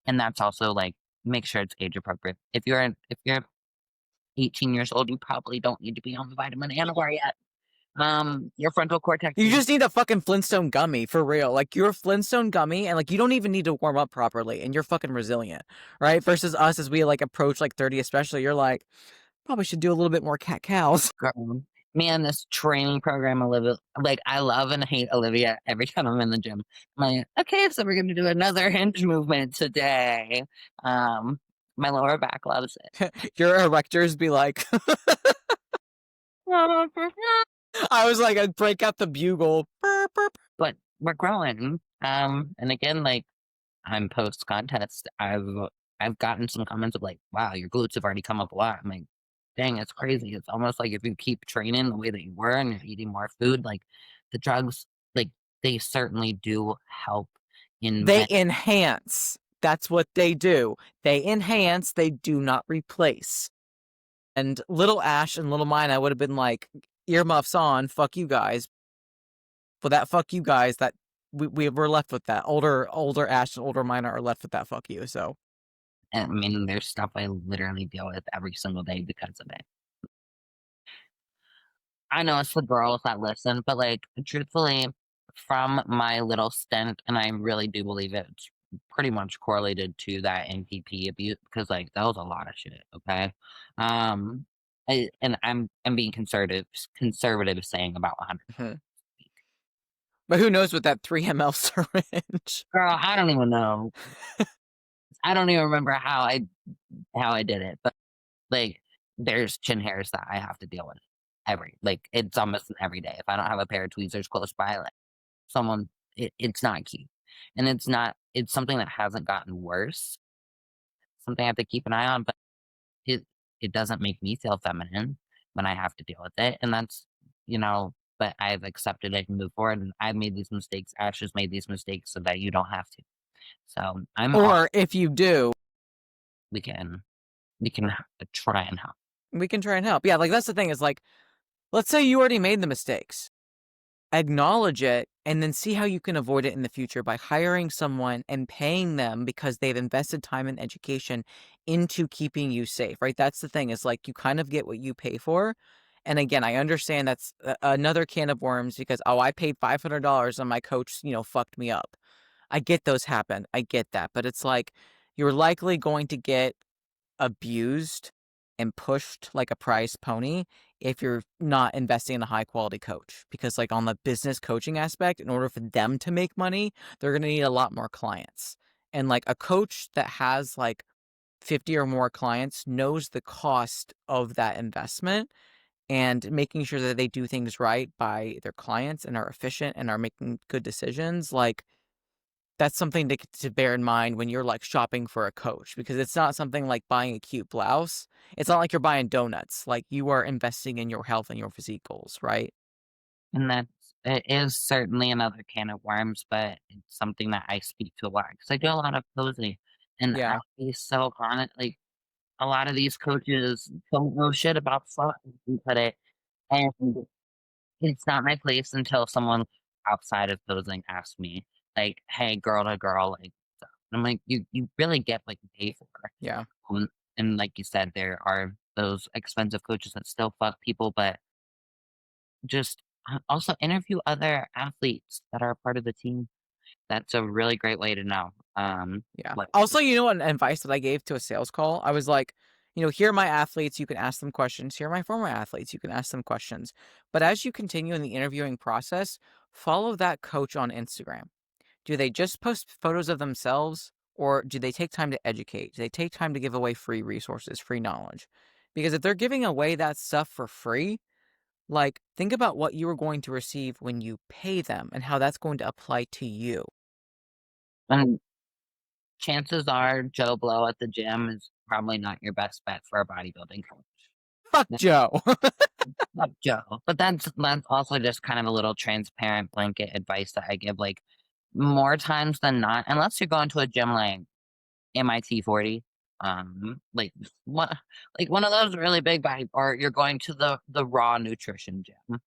and that's also like make sure it's age appropriate. If you're 18 years old, you probably don't need to be on the vitamin Anavar yet. Your frontal cortex You is just need a fucking Flintstone gummy for real. Like you're a Flintstone gummy and like you don't even need to warm up properly and you're fucking resilient, right? Versus us as we like approach like 30 especially, you're like, probably should do a little bit more cat cows. grown. Man, this training program, Olivia, like I love and hate Olivia every time I'm in the gym. I'm like, okay, so we're gonna do another hinge movement today. Um, my lower back loves Your erectors be like, it. I was like, I'd break out the bugle. But we're growing. And again, like I'm post contest, I've gotten some comments of like, wow, your glutes have already come up a lot. I'm like, dang, it's crazy. It's almost like if you keep training the way that you were and you're eating more food, like the drugs, like they certainly do help in They enhance. That's what they do. They enhance, they do not replace. And little Ash and little Mina would have been like, earmuffs on, fuck you guys. But that fuck you guys, that we were left with that. Older Ash and older Mina are left with that fuck you. So And I mean, there's stuff I literally deal with every single day because of it. I know it's the girls that listen, but like truthfully, from my little stint, and I really do believe it's pretty much correlated to that NPP abuse because like that was a lot of shit. Okay, um, and I'm being conservative saying about 100. mhm. But who knows with that 3 ml syringe? Girl, I don't even know. I don't even remember how I did it, but like there's chin hairs that I have to deal with it's almost every day. If I don't have a pair of tweezers close by, like someone it's not cute. And it's something that hasn't gotten worse, something I have to keep an eye on, but it it doesn't make me feel feminine when I have to deal with it, and that's but I've accepted it and moved forward, and I've made these mistakes, Ash has made these mistakes so that you don't have to. So, I'm all Or if you do, we can we can try and help. we can try and help. Yeah, like that's the thing is like, let's say you already made the mistakes. Acknowledge it and then see how you can avoid it in the future by hiring someone and paying them because they've invested time and education into keeping you safe, right? That's the thing is like you kind of get what you pay for. And again, I understand that's another can of worms because, oh, I paid $500 and my coach, fucked me up. I get those happen. I get that. But it's like you're likely going to get abused and pushed like a prize pony if you're not investing in a high quality coach. Because, like, on the business coaching aspect, in order for them to make money, they're going to need a lot more clients. And, like, a coach that has like 50 or more clients knows the cost of that investment and making sure that they do things right by their clients and are efficient and are making good decisions. Like, that's something to bear in mind when you're, like, shopping for a coach, because it's not something like buying a cute blouse. It's not like you're buying donuts, like, you are investing in your health and your physique goals, right? And it is certainly another can of worms, but it's something that I speak to a lot because I do a lot of posing, and I Yeah, be so honest, like, a lot of these coaches don't know shit about fuck put it, and it's not my place until someone outside of posing asks me, like, "Hey, girl to girl," like, so I'm like, "You really get what you pay for." yeah. Um, and like you said, there are those expensive coaches that still fuck people, but just also interview other athletes that are a part of the team. That's a really great way to know. Yeah. Like, Also, what advice that I gave to a sales call? I was like, here are my athletes, you can ask them questions. Here are my former athletes, you can ask them questions. But as you continue in the interviewing process, follow that coach on Instagram. Do they just post photos of themselves, or do they take time to educate? Do they take time to give away free resources, free knowledge? Because if they're giving away that stuff for free, like, think about what you are going to receive when you pay them and how that's going to apply to you. and chances are Joe Blow at the gym is probably not your best bet for a bodybuilding coach. Fuck No, Joe. not Joe, but that's also just kind of a little transparent blanket advice that I give. Like more times than not, unless you're going to a gym like MIT 40, like one like one of those really big body, or you're going to the raw nutrition gym.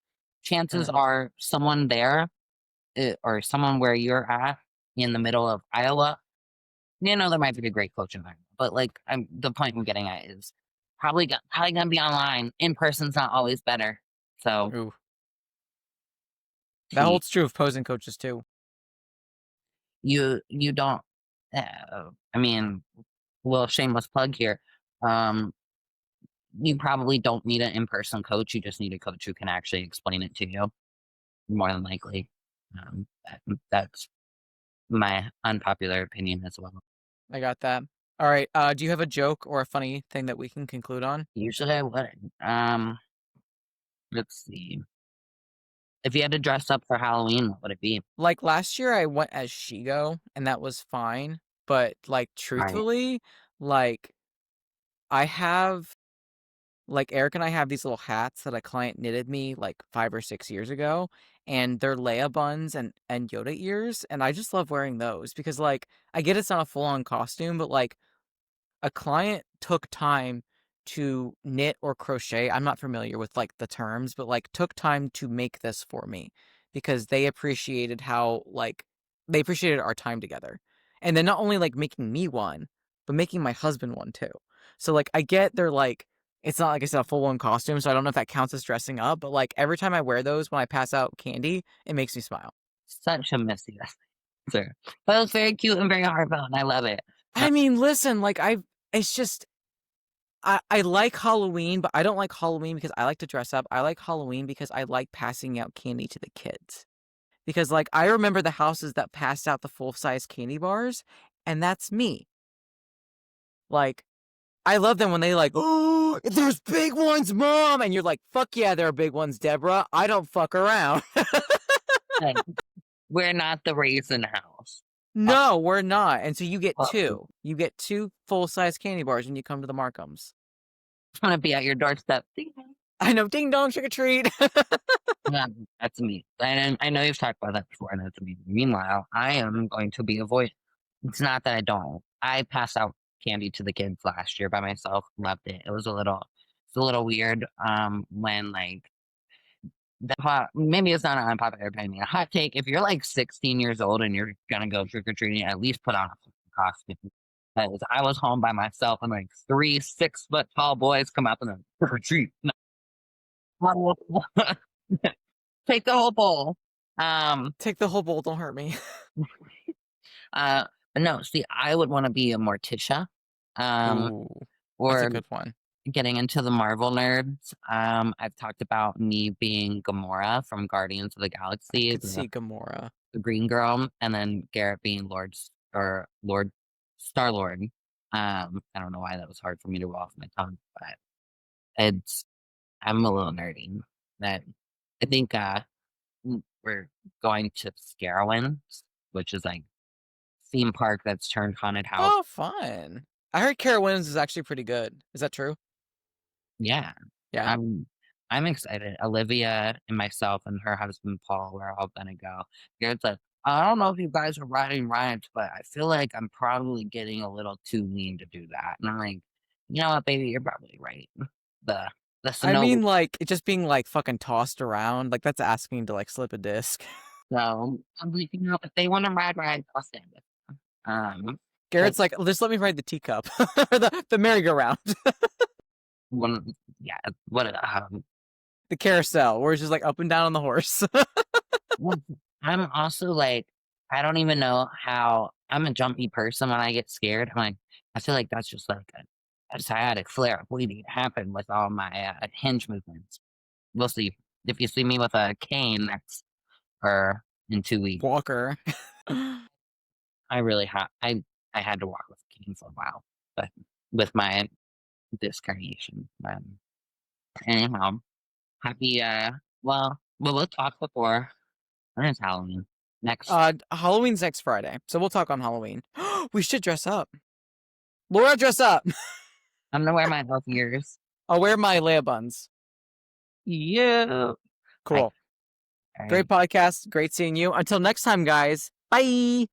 Chances Mhm. are someone there or someone where you're at in the middle of Iowa, there might be a great coach environment, but like the point I'm getting at is probably gonna be online. In person's not always better. So Ooh. That see, holds true of posing coaches too. you don't. I mean, well, shameless plug here. Um, you probably don't need an in-person coach. You just need a coach who can actually explain it to you. More than likely, that's my unpopular opinion as well. I got that. All right. Do you have a joke or a funny thing that we can conclude on? Usually, I would. Let's see. If you had to dress up for Halloween, what would it be? Like last year, I went as Shigo, and that was fine. But like, Right. truthfully, like I have like Eric and I have these little hats that a client knitted me like 5 or 6 years ago, and they're Leia buns and Yoda ears, and I just love wearing those because like I get it's not a full on costume, but like a client took time to knit or crochet. I'm not familiar with like the terms, but like took time to make this for me because they appreciated how like they appreciated our time together. And then not only like making me one, but making my husband one too. So like I get they're like it's not like I said a full-on costume, so I don't know if that counts as dressing up, but like every time I wear those when I pass out candy, it makes me smile. Such a messy answer. But it was very cute and very heartfelt, and I love it. I mean, listen, like it's just I like Halloween, but I don't like Halloween because I like to dress up. I like Halloween because I like passing out candy to the kids. Because like I remember the houses that passed out the full-size candy bars, and that's me. Like I love them when they like, oh, there's big ones, mom, and you're like, fuck yeah, there are big ones, Deborah. I don't fuck around. Like, we're not the raisin house. Uh, No, we're not. And so you get well, two. You get two full-size candy bars when you come to the Markhams. it's gonna be at your doorstep. Ding dong. I know, ding dong, trick or treat. Yeah, that's me. And I know you've talked about that before, and that's me. Meanwhile, I am going to be avoid. It's not that I don't. I passed out candy to the kids last year by myself. Loved it. It's a little weird. When like maybe it's not an unpopular opinion. A hot take: if you're like 16 years old and you're gonna go trick or treating, at least put on a fucking costume. Because I was home by myself, and like three 6 foot tall boys come up and then trick or treat. No. Take the whole bowl. Um, Take the whole bowl, don't hurt me. but no, see, I would want to be a Morticia, um, Ooh, that's a or good one. getting into the Marvel nerds. I've talked about me being Gamora from Guardians of the I Galaxy, could see Gamora. the Green Girl, and then Garrett being Lord Star Lord. I don't know why that was hard for me to roll off my tongue, but it's I'm a little nerdy. That I think we're going to Scarowinds, which is like theme park that's turned haunted house. Oh, fun. I heard Carowinds is actually pretty good. Is that true? Yeah, Yeah. I'm excited. Olivia and myself and her husband Paul, we're all gonna go. Garrett's like, I don't know if you guys are riding riots, but I feel like I'm probably getting a little too lean to do that. And I'm like, you know what, baby, you're probably right. The the I snow. mean, like, it just being, like, fucking tossed around, like, that's asking to, like, slip a disc. So I'm like, you know, if they want to ride rides, I'll stand with them. But Garrett's like, just let me ride the teacup. Or the merry-go-round. one, yeah, what The carousel, where it's just, like, up and down on the horse. well, I'm also like, I don't even know how I'm a jumpy person when I get scared. I'm like, I feel like that's just like a sciatic flare up waiting to happen with all my hinge movements. We'll see. If you see me with a cane, that's for in 2 weeks. Walker. I really I had to walk with a cane for a while, but with my disc herniation. Anyhow, happy well, we'll talk before when it's Halloween. Next, Halloween's next Friday, so we'll talk on Halloween. We should dress up. Laura, dress up! I'm gonna wear my elf ears. I'll wear my Leia buns. Yeah. All Cool. right. Great podcast. Great seeing you. Until next time, guys. Bye!